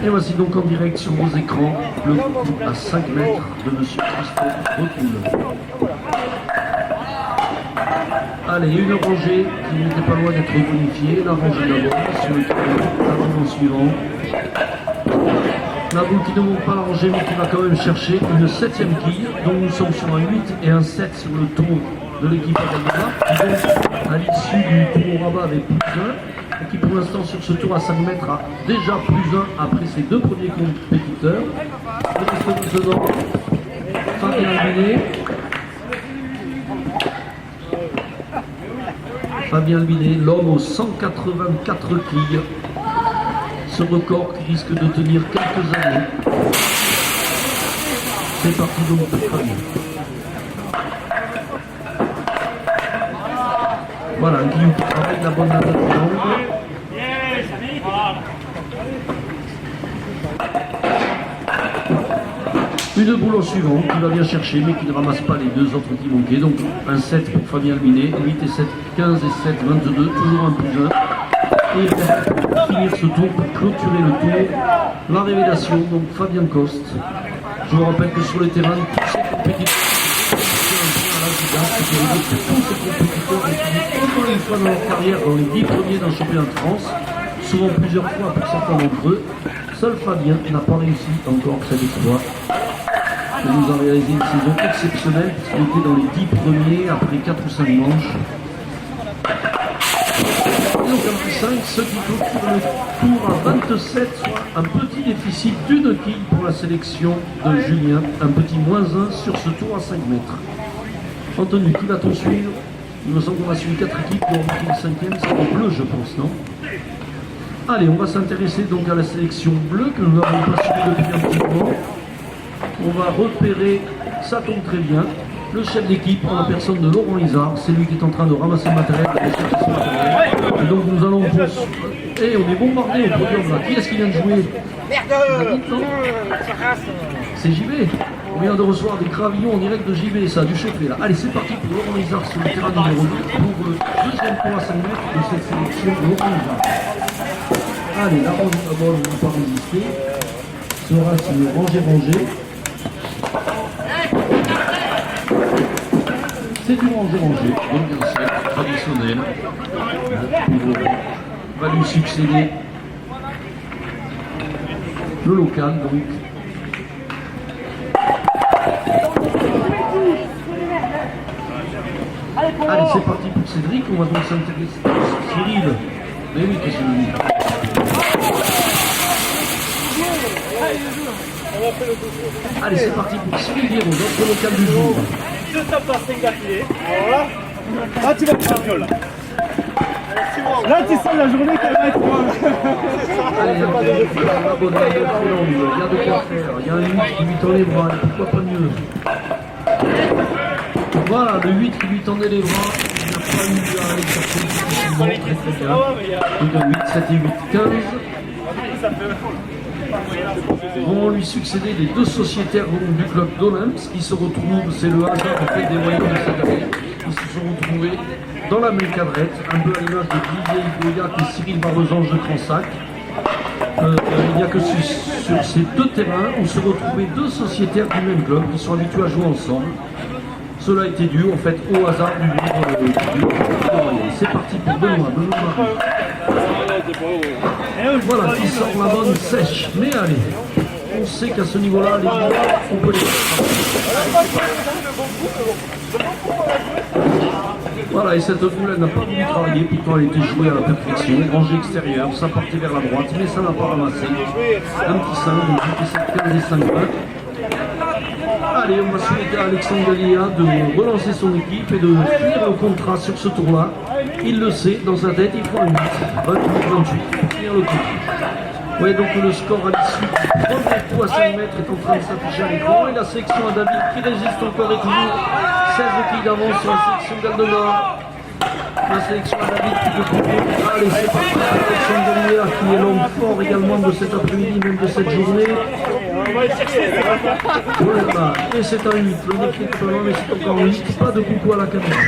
Et voici donc en direct sur vos écrans le coup à 5 mètres de M. Christophe Retoul. Allez, une rangée qui n'était pas loin d'être bonifiée. La rangée d'abord sur le terrain suivant. La boule qui ne monte pas la rangée mais qui va quand même chercher une 7e quille. Donc nous sommes sur un 8 et un 7 sur le tour de l'équipe Agadona. Qui donc à l'issue du tour au rabat avec plus 1. Et qui pour l'instant sur ce tour à 5 mètres a déjà plus 1 après ses 2 premiers compétiteurs. Le maintenant Fabien Albinet. Fabien Albinet, l'homme aux 184 quilles. Ce record qui risque de tenir quelques années. C'est parti donc pour Fabien. Voilà, un Guillaume qui travaille la bonne attaque d'angle. Une boule au suivant qui va bien chercher mais qui ne ramasse pas les deux autres qui manquaient. Donc un 7 pour Fabien Albinet, 8 et 7, 15 et 7, 22, toujours un plus 1. Et pour finir ce tour, pour clôturer le tour, la révélation, donc Fabien Coste. Je vous rappelle que sur le terrain, tous ces compétiteurs, tous ces compétiteurs ont fini au moins une fois dans leur carrière dans les 10 premiers d'un championnat de France. souvent plusieurs fois pour certains d'entre eux. Seul Fabien n'a pas réussi encore cet exploit. Il nous a réalisé une saison exceptionnelle puisqu'il était dans les 10 premiers après 4 ou 5 manches. Et donc en plus 5, ce qui clôture le tour à 27, soit un petit déficit d'une quille pour la sélection de Julien, un petit -1 sur ce tour à 5 mètres. Anthony, qui va-t-on suivre? Il me semble qu'on va suivre 4 équipes, on va le 5e, c'est en bleu je pense, non? Allez, on va s'intéresser donc à la sélection bleue que nous n'avons pas suivie depuis un petit moment. On va repérer, ça tombe très bien, le chef d'équipe en la personne de Laurent Izard, c'est lui qui est en train de ramasser le matériel, et donc nous allons tous. Et on est bombardé au podium là. Qui est-ce qui vient de jouer? C'est JB. On vient de recevoir des gravillons en direct de JB, ça a dû chauffer là. Allez, c'est parti pour Laurent Izard sur le terrain numéro 2 pour le deuxième tour à 5 mètres de cette sélection Laurent Izard. Allez, la rangée d'abord, on ne va pas résister. Sera sur le rangé. C'est du rangé, donc un set traditionnel. Va lui succéder le local, donc. Allez, c'est parti pour Cédric, on va donc s'intéresser à Cyril. Mais oui, qu'est-ce que c'est? Allez, c'est parti pour Cyril Viro, notre local du jour. Deux tapes par 5 d'affilée. Voilà. Là, tu vas te champion là. Là, tu sens la journée qu'elle va être. Allez, on va bonne il y a de quoi faire. Il y a un 8 qui lui tend les bras, pourquoi pas mieux. Voilà, le 8 qui lui tendait les bras, il n'a pas eu à aller chercher difficilement, très bien. Donc un 8, 7 et 8, 15. Vont lui succéder les deux sociétaires du club d'Olymps qui se retrouvent, c'est le hasard en fait des moyens de cette année, ils se sont retrouvés dans la même cadrette, un peu à l'image de Didier Goyac et Cyril Barrezange de Cransac. Il n'y a que sur ces deux terrains où se retrouvaient deux sociétaires du même club qui sont habitués à jouer ensemble. Cela a été dû en fait au hasard du livre. C'est parti pour Benoît. Voilà, qui sort la bonne sèche. Mais allez, on sait qu'à ce niveau-là, les gars, on peut les faire. Voilà, et cette boule, elle n'a pas voulu travailler, pourtant elle était jouée à la perfection. Rangée extérieure, ça partait vers la droite, mais ça n'a pas ramassé. Un petit 5, donc 15 et 5 20. Allez, on va souhaiter à Alexandre Gallia de relancer son équipe et de finir le contrat sur ce tour-là. Il le sait, dans sa tête, il faut un 8, 28 pour finir le contrat. Oui, donc le score à l'issue du premier coup à 5 mètres est en train de s'afficher à l'écran. Et la sélection à David qui résiste encore et toujours. 16 quilles d'avance sur la sélection d'Aldemar. La sélection à David qui peut prendre. Allez, c'est parti. Alexandre Gallia qui est l'homme fort également de cet après-midi, même de cette journée. Voilà, et c'est un 8, le 9 est pas loin, mais c'est encore un 8, pas de coucou à la caméra.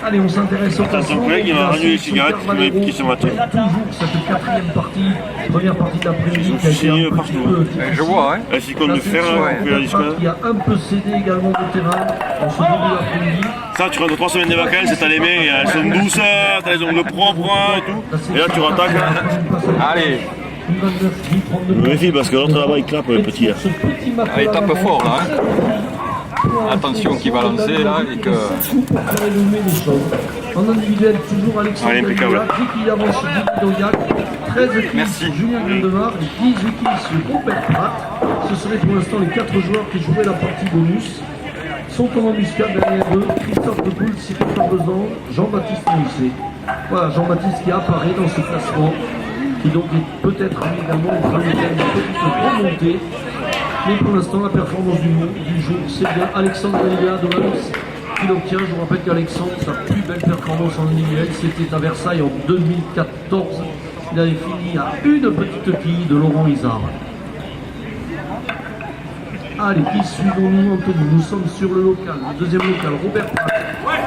Allez, on s'intéresse au classement. Il a rendu les cigarettes qui se matent. Toujours cette quatrième partie, première partie d'après-midi qui a été un petit peu difficile. Je vois, hein. Ainsi qu'on le fait, qui a un peu cédé également au terrain en ce début d'après-midi. Ça, tu rentres 3 semaines de vacances, t'as les mains, elles sont douces, t'as les ongles propres et tout. Et là, tu rattaques. Allez. Méfie parce que l'autre là-bas il clappe le petit. Allez, tape fort là. Hein. Attention qui va lancer là et que. En individuel, toujours Alexandre impeccable. 10 qui avance sur Didier Doyac, 13 qui Merci. sur Julien Gandemar et 18 qui sur Robert Pratt. Ce seraient pour l'instant les 4 joueurs qui jouaient la partie bonus. Sont en embuscade derrière eux, Christophe de Poul, Cyril Barbezan, Jean-Baptiste Mousset. Voilà, Jean-Baptiste qui apparaît dans ce classement, qui donc est peut-être également en train de faire une petite remontée. Mais pour l'instant, la performance du jour, c'est bien Alexandre Gallia de Valence qui l'obtient. Je vous rappelle qu'Alexandre, sa plus belle performance en individuel, c'était à Versailles en 2014. Il avait fini à une petite quille de Laurent Izard. Allez, qui suivons-nous, Anthony? Nous sommes sur le local, le deuxième local, Robert Pratt,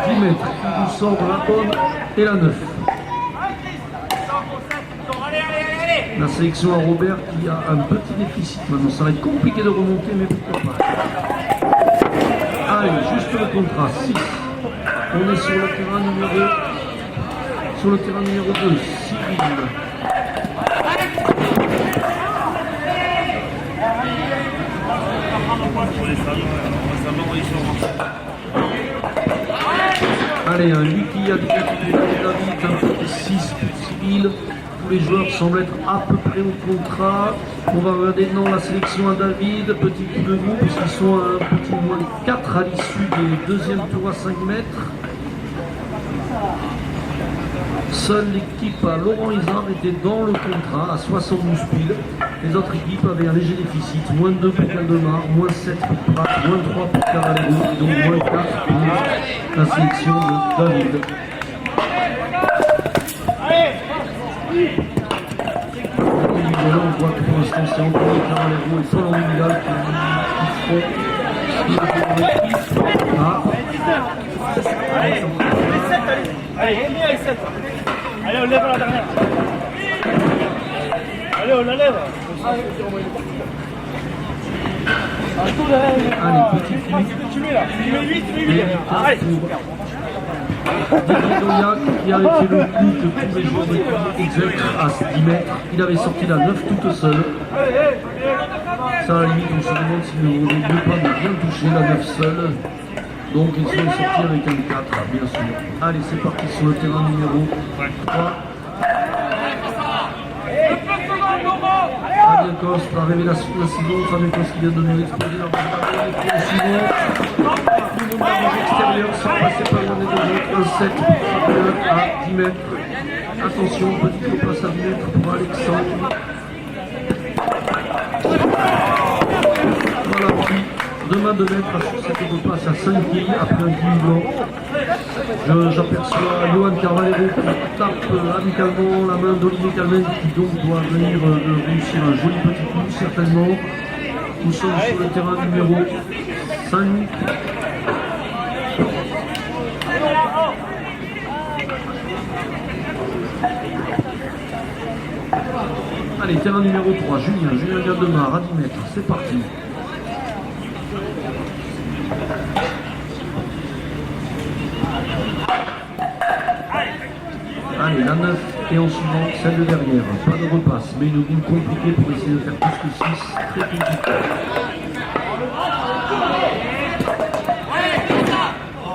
10 mètres, qui nous sort de la bonne et la 9. La sélection à Robert qui a un petit déficit maintenant. Ça va être compliqué de remonter, mais pourquoi pas. Allez, juste le contrat, 6. On est sur le terrain numéro 2. Sur le terrain numéro 2, Cyril. Allez, un Lucky a décapité David, un petit 6 civil. Tous les joueurs semblent être à peu près au contrat. On va regarder maintenant la sélection à David. Petit coup de mou, parce qu'ils sont à un petit moins de 4 à l'issue des deuxièmes tours à 5 mètres. Seule l'équipe à Laurent Isard était dans le contrat à 72 piles. Les autres équipes avaient un léger déficit. Moins 2 pour Caldemar, moins 7 pour Pratt, moins 3 pour Cavallero, donc moins 4 pour la sélection de David. Et là, on voit que pour l'instant c'est Anthony Cavallero et Paul Vidal qui font Allez, 7. Allez, on lève à la dernière. Allez, on la lève. Allez, petit flux. Tu mets là. Tu mets 8, tu mets 8. Allez. Didier Doyac qui avait fait le coup que tous les joueurs exact à 10 mètres. Il avait sorti la 9 toute seule. Ça, à la limite, on se demande s'il ne vaut mieux pas de bien toucher la 9 seule. Donc ils sont sortis avec un 4, bien sûr. Allez, c'est parti sur le terrain numéro 3. Fabien Coste, la révélation de la saison. Fabien Coste qui vient de nous exploser la barre. Le suivant. Tout le monde à l'extérieur sans passer par l'un des deux autres. Un 7 à 10 mètres. Attention, petite repasse à 10 mètres pour Alexandre. Voilà, puis demain de mettre sur cette repasse à 5 pieds après un kill blanc. J'aperçois Johan Carvalero qui tape amicalement la main d'Olivier Calmen qui donc doit venir de réussir un joli petit coup certainement. Nous sommes sur le terrain numéro 5. Allez, terrain numéro 3, Julien Galdemar à 10 mètres, c'est parti. Allez, la 9 et en suivant celle de derrière. Pas de repasse, mais une boule compliquée pour essayer de faire plus que 6. Très compliqué.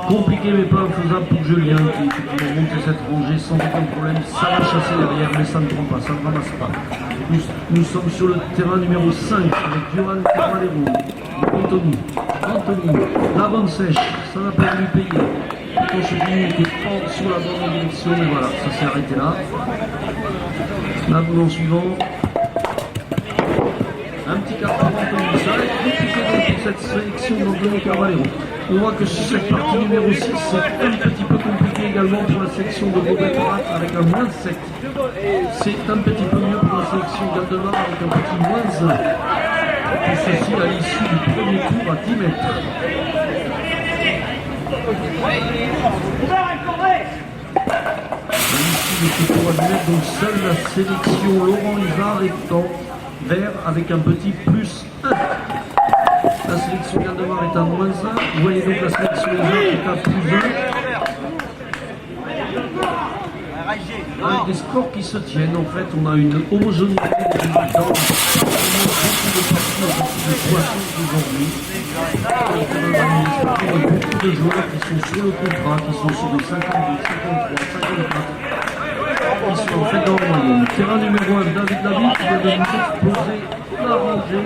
Compliqué mais pas infaisable pour Julien qui effectivement monte cette rangée sans aucun problème. Ça va chasser derrière mais ça ne prend pas, ça ne ramasse pas. Nous sommes sur le terrain numéro 5 avec Johan Carvalero, Anthony, la bonne sèche, ça n'a pas lui payer. On se dit qu'il est sur la bonne direction, mais voilà, ça s'est arrêté là. La boule en suivant. Un petit carton d'Anthony, ça va être compliqué pour cette sélection d'Anthony Carvalero. On voit que sur cette partie numéro 6, c'est un petit peu compliqué également pour la sélection de Robert Pratt avec un moins 7. C'est un petit peu mieux pour la sélection Galdemar avec un petit moins 1. Et ceci à l'issue du premier tour à 10 mètres. À l'issue de ce tour à 10 mètres, donc seule la sélection Laurent Isard est en vert avec un petit plus 1. La sélection Galdemar est à moins 1. Vous voyez donc la sélection Isard est à plus 1. Avec des scores qui se tiennent, en fait, on a une homogénéité des résultats. On a beaucoup de poissons aujourd'hui. On a beaucoup de joueurs qui sont sur le contrat, qui sont sur les 52, 53, 54. Ils sont en fait dans le moyenne. Terrain numéro 1, David qui vient de nous exposer la rangée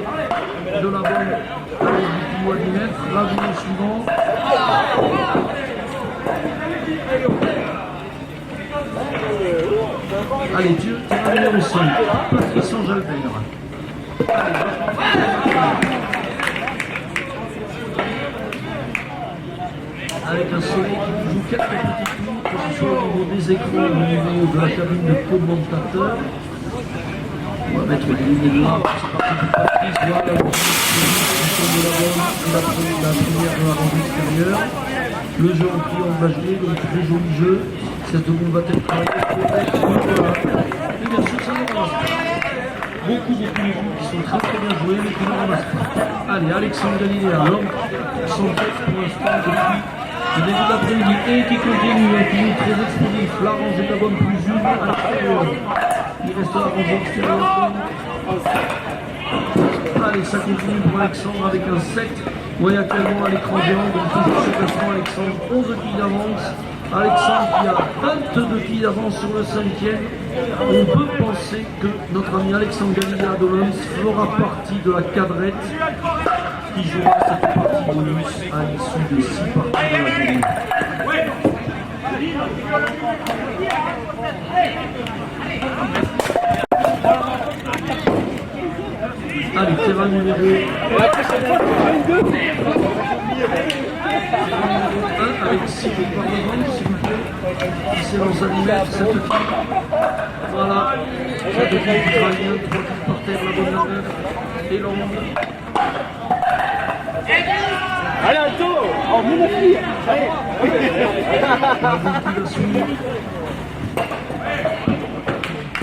de la balle du coup à 10 mètres. La journée suivante. Allez, terrain numéro 5, Patrice Angelbert. Avec un soleil qui joue quelques petits coups, que ce soit au niveau des écrans, au niveau de la cabine de commentateur. On va mettre les lunettes noires, c'est parti pour Patrice, voilà la première de la rangée extérieure. Le jeu en triangle va jouer, donc très joli jeu. Cette boule va être travaillée pour voilà. Et bien sûr, ça ne ramasse pas. Beaucoup de coups qui sont très bien joués, mais qui ne ramassent pas. Allez, Alexandre Galilea, l'homme son texte pour l'instant depuis le début de l'après-midi et qui continue, très explosif. La rangée de la bonne plus une à l'extérieur. Il reste la rangée extérieure. Allez, ça continue pour Alexandre avec un 7. Vous voyez actuellement à l'écran géant, donc toujours ce classement, Alexandre, 11 quilles d'avance. Alexandre qui a 22 quilles d'avance sur le 5e. On peut penser que notre ami Alexandre Gallia d'Olens fera partie de la cadrette qui jouera cette partie bonus à l'issue de 6 parties de la journée. Allez, terrain numéro 1 avec 6 par devant, s'il vous plaît. Qui s'élance à 10 mètres, cette fille. Voilà, cette fille qui travaille bien, 3 kills par terre, la bonne largeur et longue. Allez, Alto. Oh, mon fille.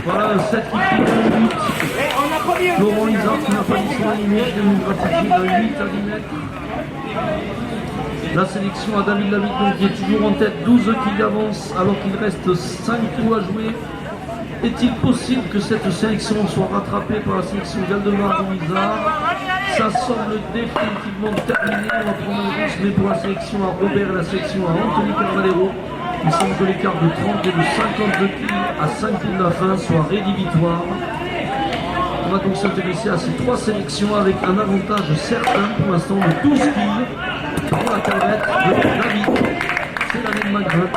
Voilà, un 7 qui finit à 8. Laurent Lizard qui n'a pas dit son animé, qui nous gratifie à 8 à 10 mètres. La sélection à David Lavitte qui est toujours en tête, 12 kills d'avance alors qu'il reste 5 coups à jouer. Est-il possible que cette sélection soit rattrapée par la sélection d'Aldemar-Louisard? Ça semble définitivement terminé, on va prendre un risque, mais pour la sélection à Robert et la sélection à Anthony Carvalero, il semble que l'écart de 30 et de 52 kills à 5 kills de la fin soit rédhibitoire. On va donc s'intéresser à ces 3 sélections avec un avantage certain pour l'instant de 12 kills pour la cadrette de David. C'est l'année de McGrath.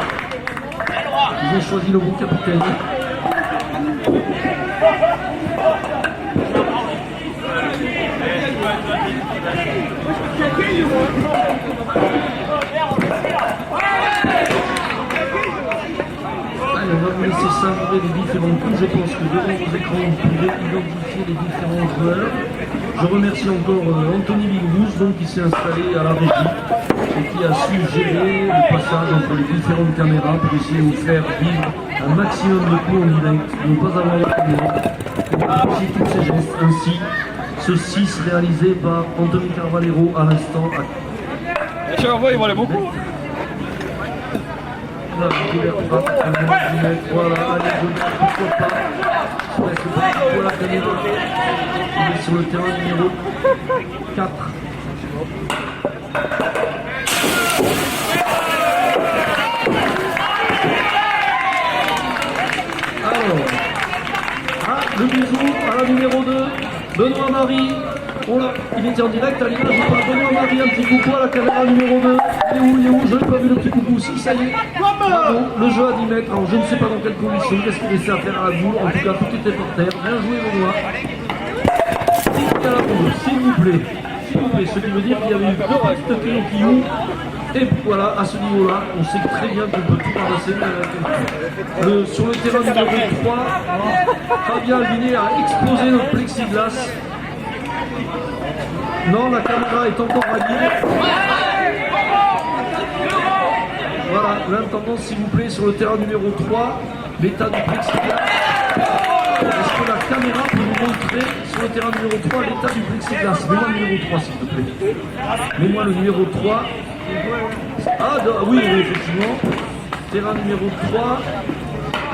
Ils ont choisi le bon capitaine. Allez, on va vous laisser savourer les différents coups. Je pense que devant vos écrans, vous pouvez identifier les différents joueurs. Je remercie encore Anthony Bingous, donc qui s'est installé à la régie et qui a su gérer le passage entre les différentes caméras pour essayer de vous faire vivre un maximum de coups en direct, de ne pas avoir de caméra, pour apprécier tous ces gestes. Ainsi, ce 6 réalisé par Anthony Carvalero à l'instant. Je vois, il volait beaucoup. Voilà, allez, pourquoi pas. Je laisse le petit coup à la caméra. On est sur le terrain numéro 4. Alors, le bisou à la numéro 2, Benoît Marie. Il était en direct à l'image ou pas? Benoît Marie, un petit coucou à la caméra numéro 2. Il est où? Je n'ai pas vu le petit coucou aussi, ça y est. Bravo, le jeu à 10 mètres. Alors je ne sais pas dans quelles conditions, qu'est-ce qu'il essaie à faire à la boule. En tout cas, tout était par terre. Bien joué, Benoît. Et à la boule, s'il vous plaît. S'il vous plaît, ce qui veut dire qu'il y avait eu 2 petites Pinocchio. Et voilà, à ce niveau-là, on sait très bien qu'on peut tout ramasser. Sur le terrain numéro 3, Fabien Albinet a explosé notre plexiglas. Non, la caméra est encore radiée. Voilà, l'intendance s'il vous plaît sur le terrain numéro 3, l'état du plexiglas. Est-ce que la caméra peut nous montrer sur le terrain numéro 3 l'état du plexiglas? Mets-moi le numéro 3 s'il te plaît. Mets-moi le numéro 3. Ah oui, effectivement. Terrain numéro 3.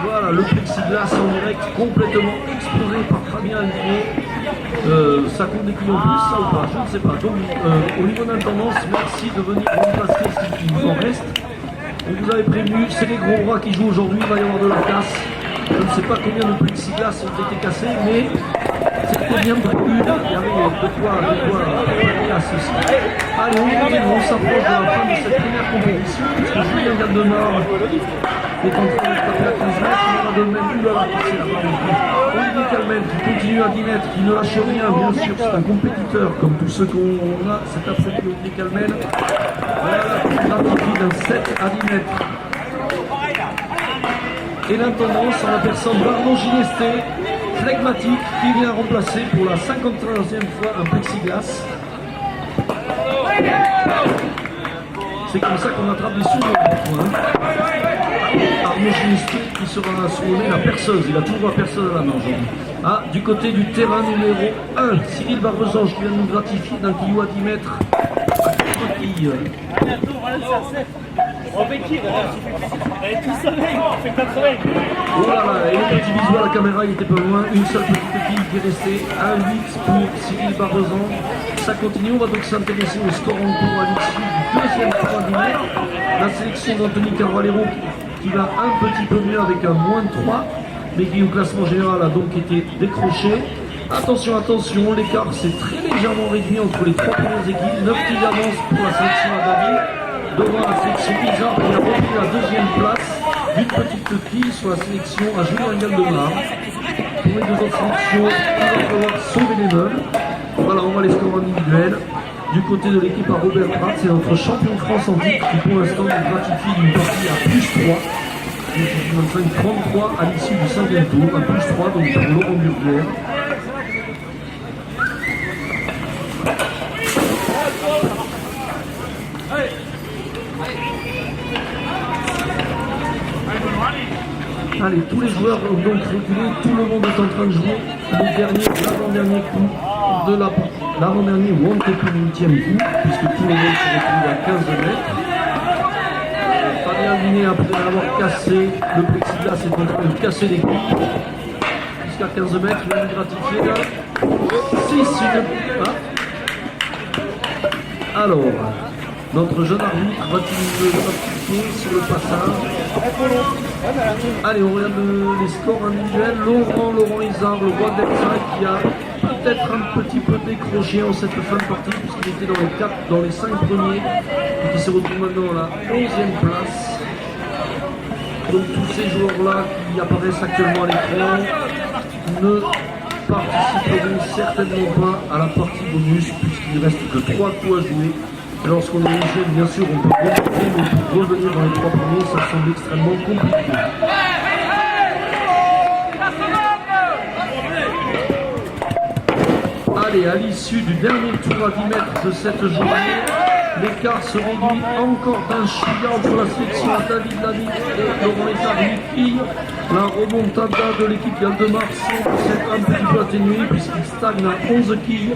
Voilà, le plexiglas en direct complètement explosé par Fabien Albinet. Ça compte des clients en plus, ça ou pas? Je ne sais pas. Donc, au niveau d'intendance, merci de venir remplacer ce qui vous en reste. On vous avait prévenu, c'est les gros bras qui jouent aujourd'hui, il va y avoir de la casse. Je ne sais pas combien de plexiglas ont été cassés, mais c'était bien prévu. Il y avait de quoi préparer à ceci. Allez, on s'approche de la fin de cette première compétition, puisque Julien Galdemar est en train de taper à 15 mètres, on a de même eu la passer là-bas. Olivier Calmen qui continue à 10 mètres, qui ne lâche rien, bien sûr, c'est un compétiteur comme tous ceux qu'on a cet après-midi. Olivier Calmen, voilà, rapide d'un 7 à 10 mètres. Et l'intendance en la personne d'Arnaud Ginesté, flegmatique, qui vient remplacer pour la 53e fois un plexiglas. C'est comme ça qu'on attrape les sous. Arnaud Ginesté qui sera surnommé la perceuse, il a toujours la perceuse à la main aujourd'hui. Ah, du côté du terrain numéro 1, Cyril Barbesange qui vient de nous gratifier d'un kilo à 10 mètres à 4 quilles. On fait qui là? Tout ça, on fait 80. Oh là là, et le petit bisou à la caméra, il était pas loin. Une seule petite fille qui est restée. 1-8 pour Cyril Barbesan. Ça continue, on va donc s'intéresser au score en cours à l'issue du deuxième tour du match. La sélection d'Anthony Carvalero qui va un petit peu mieux avec un -3, mais qui au classement général a donc été décroché. Attention, attention, l'écart s'est très légèrement réduit entre les trois premières équipes. 9 qui d'avance pour la sélection à David, devant la sélection Isard qui a repris la deuxième place. Une petite fille sur la sélection à Julien Galdemar. Pour les deux autres sélections, il va falloir sauver les meubles. Voilà, on voit les scores individuels. Du côté de l'équipe à Robert Pratt, c'est notre champion de France en titre qui pour l'instant nous gratifie d'une partie à +3. Donc 25-33 à l'issue du 5e tour, à +3 donc pour Laurent Burger. Allez, tous les joueurs ont donc reculé, tout le monde est en train de jouer l'avant-dernier coup de l'avant-dernier ou antepenultième coup, puisque tout le monde se retrouve à 15 mètres. Fabien Vinet, après avoir cassé le plexiglas, est en train de casser les coups. Jusqu'à 15 mètres, il va le gratifier là. Alors, notre jeune arbitre va-t-il le gratifier sur le passage? Allez, on regarde les scores individuels. Laurent Isard, le roi d'Elsa, qui a peut-être un petit peu décroché en cette fin de partie, puisqu'il était dans les 5 premiers, et qui se retrouve maintenant à la 11e place. Donc tous ces joueurs-là qui apparaissent actuellement à l'écran ne participeront certainement pas à la partie bonus, puisqu'il ne reste que 3 coups à jouer. Lorsqu'on est jeune, bien sûr, on peut remonter, mais pour revenir dans les 3 premiers, ça semble extrêmement compliqué. Allez, à l'issue du dernier tour à 10 mètres de cette journée, l'écart se réduit encore d'un chouïa entre la sélection à David Lavigne et Laurent Isard. La remontada de l'équipe Galdemar semble s'être un petit peu atténuée puisqu'il stagne à 11 quilles.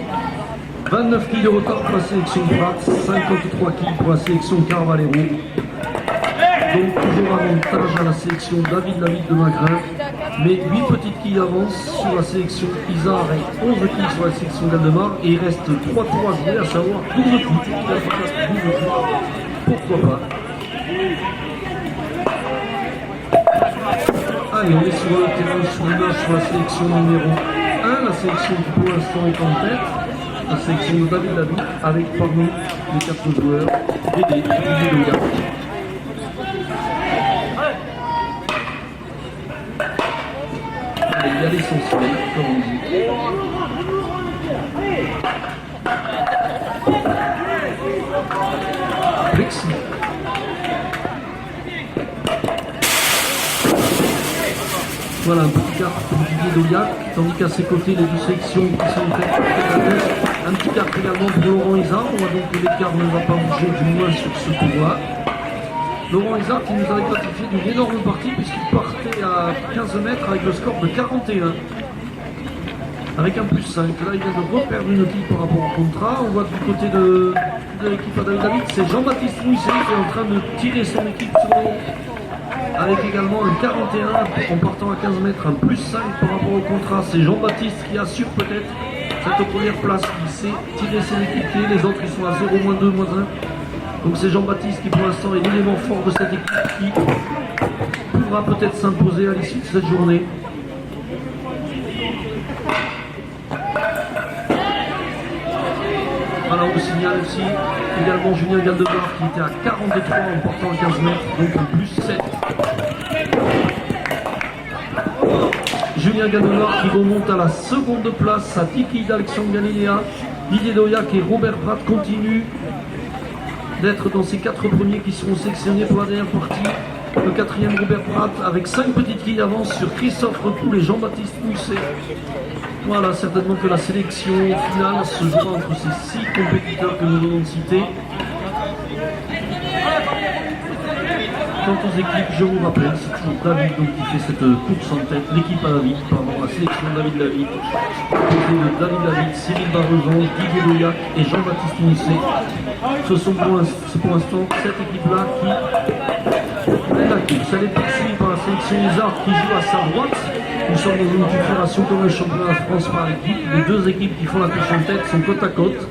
29 quilles de retard pour la sélection Pratt, 53 quilles pour la sélection Carvalero. Donc toujours avantage à la sélection David Lavigne de Magrin, mais 8 petites quilles d'avance sur la sélection Isard et 11 quilles sur la sélection Galdemar. Et il reste 3 tours à jouer, à savoir 12 coups. Pourquoi pas. Allez, on est sur le terrain sur l'image sur la sélection numéro 1, la sélection qui pour l'instant est en tête. La sélection de David Lavigne avec parmi les 4 joueurs Dédé, Didier Loya. Allez, il y a l'essentiel, comme on dit. Plexi. Voilà un petit quart pour Didier Loya, tandis qu'à ses côtés les deux sélections qui sont faites à la tête. Un petit quart également pour Laurent Isard. On voit donc que l'écart ne va pas bouger du moins sur ce tour-là. Laurent Isard qui nous avait gratifié d'une énorme partie puisqu'il partait à 15 mètres avec le score de 41. Avec un +5. Là il vient de reperdre une quille par rapport au contrat. On voit du côté de l'équipe à David Lavigne, c'est Jean-Baptiste Mousset qui est en train de tirer son équipe sur le haut. Avec également un 41 en partant à 15 mètres, un +5 par rapport au contrat. C'est Jean-Baptiste qui assure peut-être cette première place, qui sait tirer ses équipiers. Les autres ils sont à 0, -2, -1. Donc c'est Jean-Baptiste qui pour l'instant est l'élément fort de cette équipe qui pourra peut-être s'imposer à l'issue de cette journée. Voilà, on me signale aussi également Julien Galdemar qui était à 43 en portant à 15 mètres, donc un +7. Julien Galdemar qui remonte à la seconde place à Tiki d'Alexandre Galiléa. Didier Loyac et Robert Pratt continuent d'être dans ces 4 premiers qui seront sélectionnés pour la dernière partie. Le 4e Robert Pratt avec 5 petites quilles d'avance sur Christophe Recoul et Jean-Baptiste Mousset. Voilà, certainement que la sélection finale se jouera entre ces 6 compétiteurs que nous venons de citer. Quant aux équipes, je vous rappelle, c'est toujours David donc, qui fait cette course en tête, l'équipe à David, pardon. pour la sélection David David, composé de David David, Cyril Barrezon, Didier Douillac et Jean-Baptiste Mousset. Ce sont pour l'instant cette équipe-là qui est la course. Elle est poursuivie par la sélection Isard qui joue à sa droite. Nous sommes dans une configuration comme le championnat de France par équipe. Les deux équipes qui font la course en tête sont côte à côte,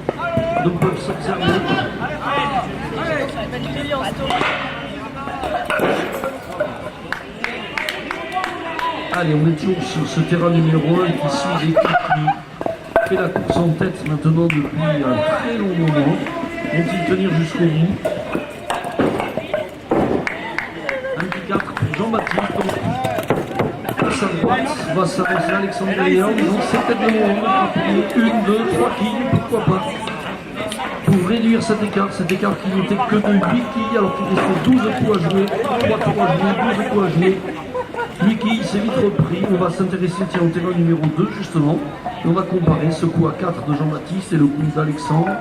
donc peuvent s'observer. Allez, on est toujours sur ce terrain numéro 1 qui suit l'équipe qui fait la course en tête maintenant depuis un très long moment. Vont-ils tenir jusqu'au bout? Un petit 4 pour Jean-Baptiste. À sa droite va s'avancer Alexandre Gaillard. Disons c'est peut-être le moment de rappeler 1, 2, 3 quilles, pourquoi pas. Pour réduire cet écart qui n'était que de 8 quilles alors qu'il restait 12 coups à jouer, 3 tours à jouer, 12 coups à jouer. 8 quilles, c'est vite repris. On va s'intéresser au terrain numéro 2 justement. Et on va comparer ce coup à 4 de Jean-Baptiste et le coup d'Alexandre.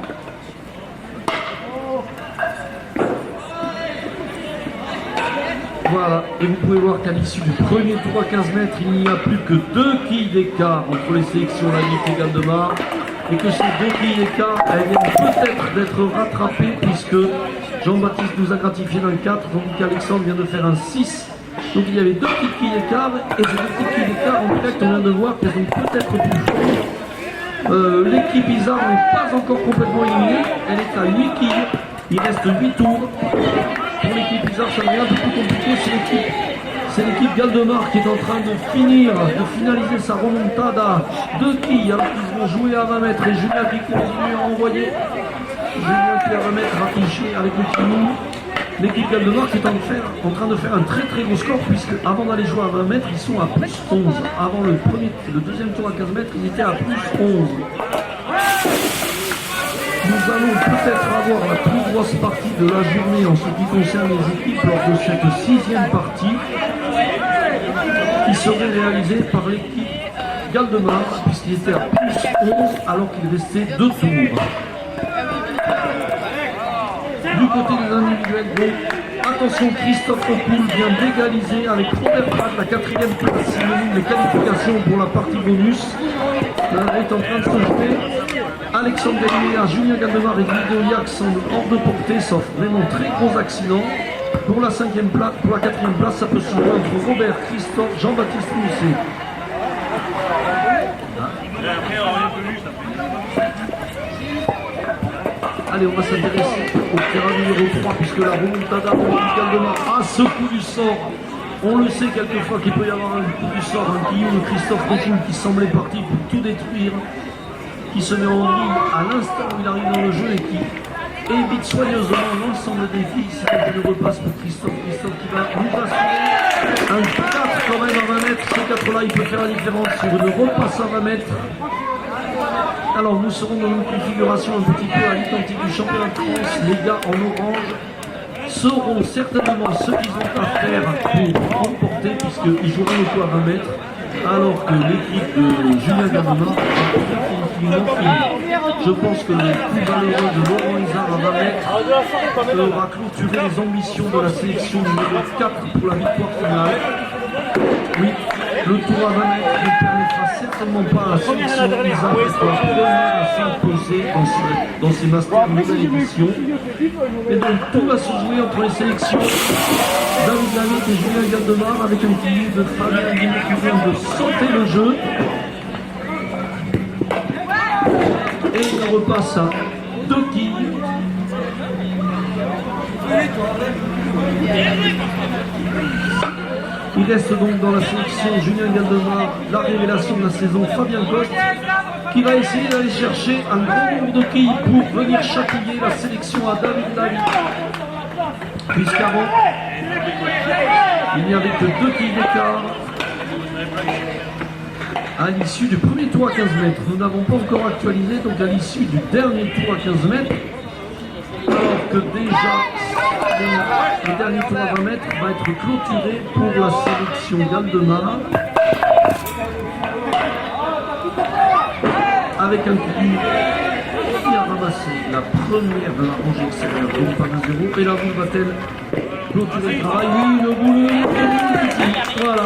Voilà, et vous pouvez voir qu'à l'issue du premier tour à 15 mètres, il n'y a plus que 2 quilles d'écart entre les sélections Lagnit et Galdemar. Et que ces 2 quilles d'écart, elles viennent peut-être d'être rattrapées puisque Jean-Baptiste nous a gratifié d'un 4, tandis qu'Alexandre vient de faire un 6. Donc il y avait 2 petites quilles d'écart, et ces 2 petites quilles d'écart, en fait, on vient de voir qu'elles sont peut-être plus fortes. L'équipe Isard n'est pas encore complètement éliminée, elle est à 8 quilles, il reste 8 tours. Pour l'équipe Isard, ça devient un peu plus compliqué, c'est l'équipe Galdemar qui est en train de finaliser sa remontada à 2 quilles, alors qu'ils vont jouer à 20 mètres, et Julien qui continue à envoyer. Julien qui à 20 mètres affiché avec le timon. L'équipe Galdemar qui est en train de faire un très très gros score puisque avant d'aller jouer à 20 mètres, ils sont à plus 11. Avant le deuxième tour à 15 mètres, ils étaient à plus 11. Nous allons peut-être avoir la plus grosse partie de la journée en ce qui concerne les équipes lors de cette 6e partie qui serait réalisée par l'équipe Galdemar puisqu'il était à plus 11 alors qu'il restait 2 tours. Du côté des individuels, donc, attention, Christophe Opoul vient d'égaliser avec Robert Pratt, la 4e place, synonyme de qualification pour la partie bonus. Là, est en train de se jouer. Alexandre Gaillard, Julien Galdemar et Didier Douillac semblent hors de portée, sauf vraiment très gros accidents. Pour la 5e place, pour la 4e place, ça peut se jouer entre Robert, Christophe, Jean-Baptiste Mousset. Allez, on va s'intéresser au terrain numéro 3 puisque la remontada de Galdemar a ce coup du sort. On le sait quelquefois qu'il peut y avoir un coup du sort, un guillot de Christophe Opoul qui semblait parti pour tout détruire, qui se met en ligne à l'instant où il arrive dans le jeu et qui évite soigneusement l'ensemble des filles. C'est une repasse pour Christophe qui va nous assurer un 4 quand même à 20 mètres. Ce 4 là il peut faire la différence sur une repasse à 20 mètres. Alors nous serons dans une configuration un petit peu à l'identique du championnat de France. Les gars en orange sauront certainement ce qu'ils ont à faire pour remporter puisqu'ils joueront le coup à 20 mètres alors que l'équipe de Julien Galdemar a définitivement fini. Je pense que le coup valeureux de Laurent Isard à 20 mètres aura clôturé les ambitions de la sélection numéro 4 pour la victoire finale. Oui, le tour à 20 mètres ne permettra certainement pas à la sélection Isard d'être la première à s'imposer dans ces Masters nouvelle édition. Et donc tout va se jouer entre les sélections David David et Julien Galdemar avec un petit de Fabien Guimard qui vient de sauter le jeu. Et il repasse à 2 quilles. Il reste donc dans la sélection Julien Galdemar, la révélation de la saison, Fabien Coste, qui va essayer d'aller chercher un grand nombre de quilles pour venir chatouiller la sélection à David. Puisqu'avant, il n'y avait que 2 quilles d'écart à l'issue du premier tour à 15 mètres. Nous n'avons pas encore actualisé, donc à l'issue du dernier tour à 15 mètres, alors que déjà le dernier tour à 20 mètres va être clôturé pour la sélection Galdemar avec un coup qui a ramassé la première de la rangée extérieure, donc pas de 0. Et la boule va-t-elle clôturer le travail? Oui, le boule, voilà.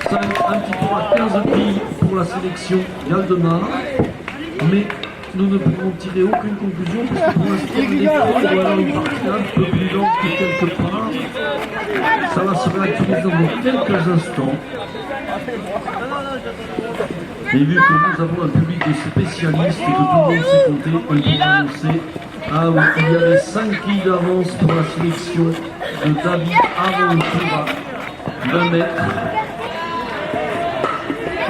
Un petit tour à 15 quilles pour la sélection Galdemar. Mais nous ne pouvons tirer aucune conclusion parce que pour l'instant, les points doivent avoir une partie un peu plus lente que quelque part. Ça va se réactualiser dans quelques instants. Et vu que nous avons un public de spécialistes et que tout le monde s'est compté, on peut annoncer. Ah oui, il y avait 5 quilles d'avance pour la sélection de David avant le tour à 20 mètres.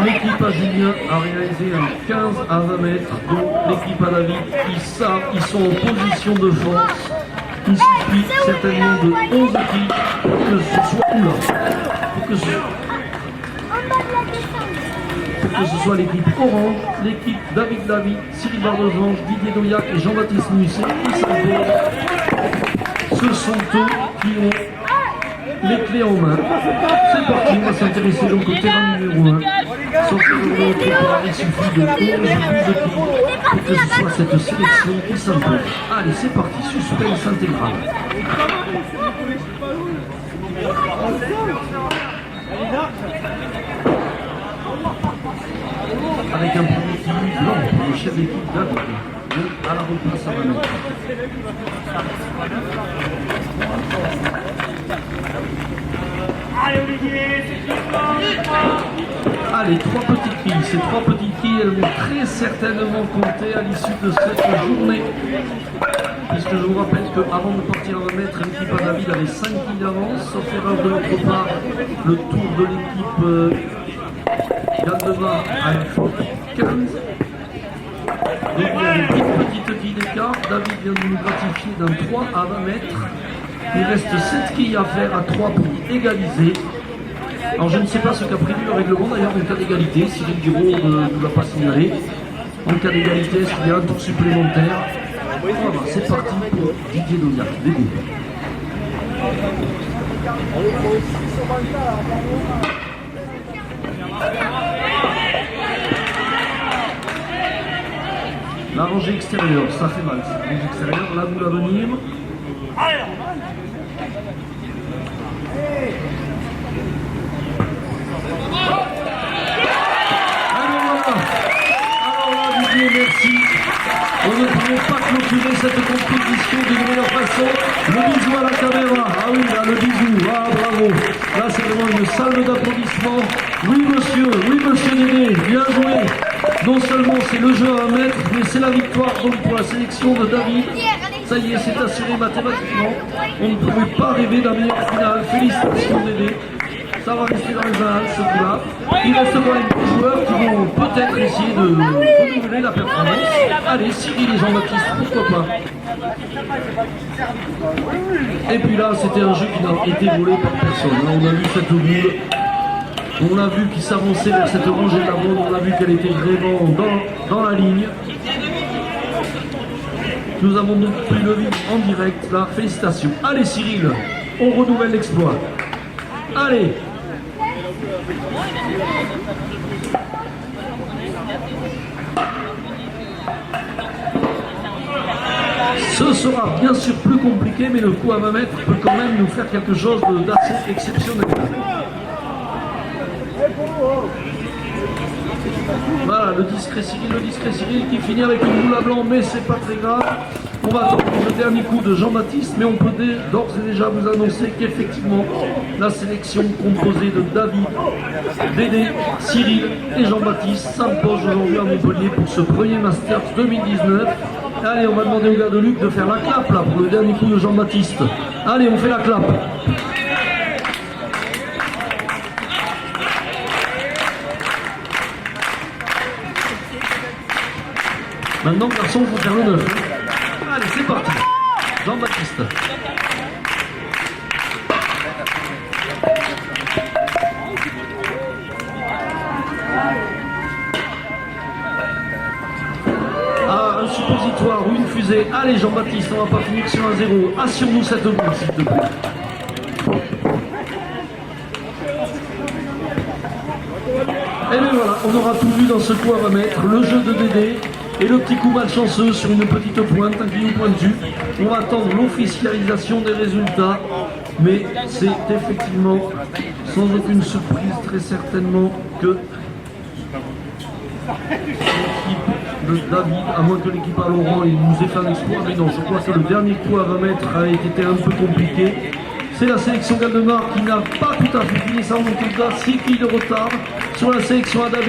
L'équipe à Julien a réalisé un 15 à 20 mètres, donc l'équipe à David, ils savent, ils sont en position de force. Il suffit certainement de 11 équipes pour que ce soit pour que ce soit l'équipe orange, l'équipe David, Cyril Bardesange, Didier Doyac et Jean-Baptiste Musset qui s'imposent. Ce sont eux qui ont les clés en main. C'est parti, on va s'intéresser donc au terrain numéro 1. Sauf que il suffit de 11 équipes pour que ce soit cette sélection qui s'impose. Allez, c'est parti, suspense intégral. Avec un premier qui blanc pour le chef d'équipe David. Donc à la replace, ça va mettre. Allez Olivier, Allez, 3 petites quilles. Ces 3 petites quilles, elles vont très certainement compter à l'issue de cette journée. Puisque je vous rappelle qu'avant de partir à 20 mètres, l'équipe à David avait 5 quilles d'avance. Sauf erreur de notre part, le tour de l'équipe Galdemar a une faute 15. Donc il y a une petite quille d'écart. David vient de nous gratifier d'un 3 à 20 mètres. Il reste 7 quilles à faire à 3 pour égaliser. Alors je ne sais pas ce qu'a prévu le règlement d'ailleurs en cas d'égalité. Cyril Guiraud ne nous l'a pas signalé. En cas d'égalité, est-ce qu'il y a un tour supplémentaire? Voilà, c'est parti pour Didier Doyac. Début. La rangée extérieure, ça fait mal. La rangée extérieure, la boule à venir. Merci. On ne pouvait pas clôturer cette compétition d'une meilleure façon. Le bisou à la caméra. Ah oui, là, le bisou. Ah, bravo. Là, c'est vraiment une salve d'applaudissements. Oui, monsieur Dédé, bien joué. Non seulement c'est le jeu à 1 mètre, mais c'est la victoire donc pour la sélection de David. Ça y est, c'est assuré mathématiquement. On ne pouvait pas rêver d'un meilleur final. Félicitations Dédé. Ça va rester dans les annales, ce coup-là. Il reste quand même des joueurs qui vont peut-être essayer de renouveler la performance. Allez, Cyril et Jean-Baptiste, pourquoi pas. Et puis là, c'était un jeu qui n'a été volé par personne. Là, on a vu cette boule. On a vu qu'il s'avançait vers cette rangée de la boule. On a vu qu'elle était vraiment dans la ligne. Nous avons donc pu le vivre en direct. Là, félicitations. Allez, Cyril, on renouvelle l'exploit. Allez. Ce sera bien sûr plus compliqué, mais le coup à 20 mètres peut quand même nous faire quelque chose d'assez exceptionnel. Voilà, le discret Cyril qui finit avec une boule à blanc, mais c'est pas très grave. On va attendre le dernier coup de Jean-Baptiste, mais on peut d'ores et déjà vous annoncer qu'effectivement, la sélection composée de David, Dédé, Cyril et Jean-Baptiste s'impose aujourd'hui à Montpellier pour ce premier Masters 2019. Allez, on va demander au gars de Luc de faire la clap là pour le dernier coup de Jean-Baptiste. Allez, on fait la clap. Maintenant, garçon, il faut faire le 9. Allez, c'est parti. Jean-Baptiste. Ah, un suppositoire ou une fusée. Allez, Jean-Baptiste, on va pas finir sur un 0. Assure-nous cette boule, s'il te plaît. Et bien voilà, on aura tout vu dans ce coup à 20 mètres. Le jeu de Dédé. Et le petit coup malchanceux sur une petite pointe, un grillou pointu. On va attendre l'officialisation des résultats. Mais c'est effectivement, sans aucune surprise, très certainement que l'équipe de David, à moins que l'équipe à Laurent il nous ait fait un exploit, mais non, je crois que le dernier coup à 20 mètres a été un peu compliqué. C'est la sélection Galdemar qui n'a pas tout à fait fini sa remontée de 6 filles de retard sur la sélection Adab.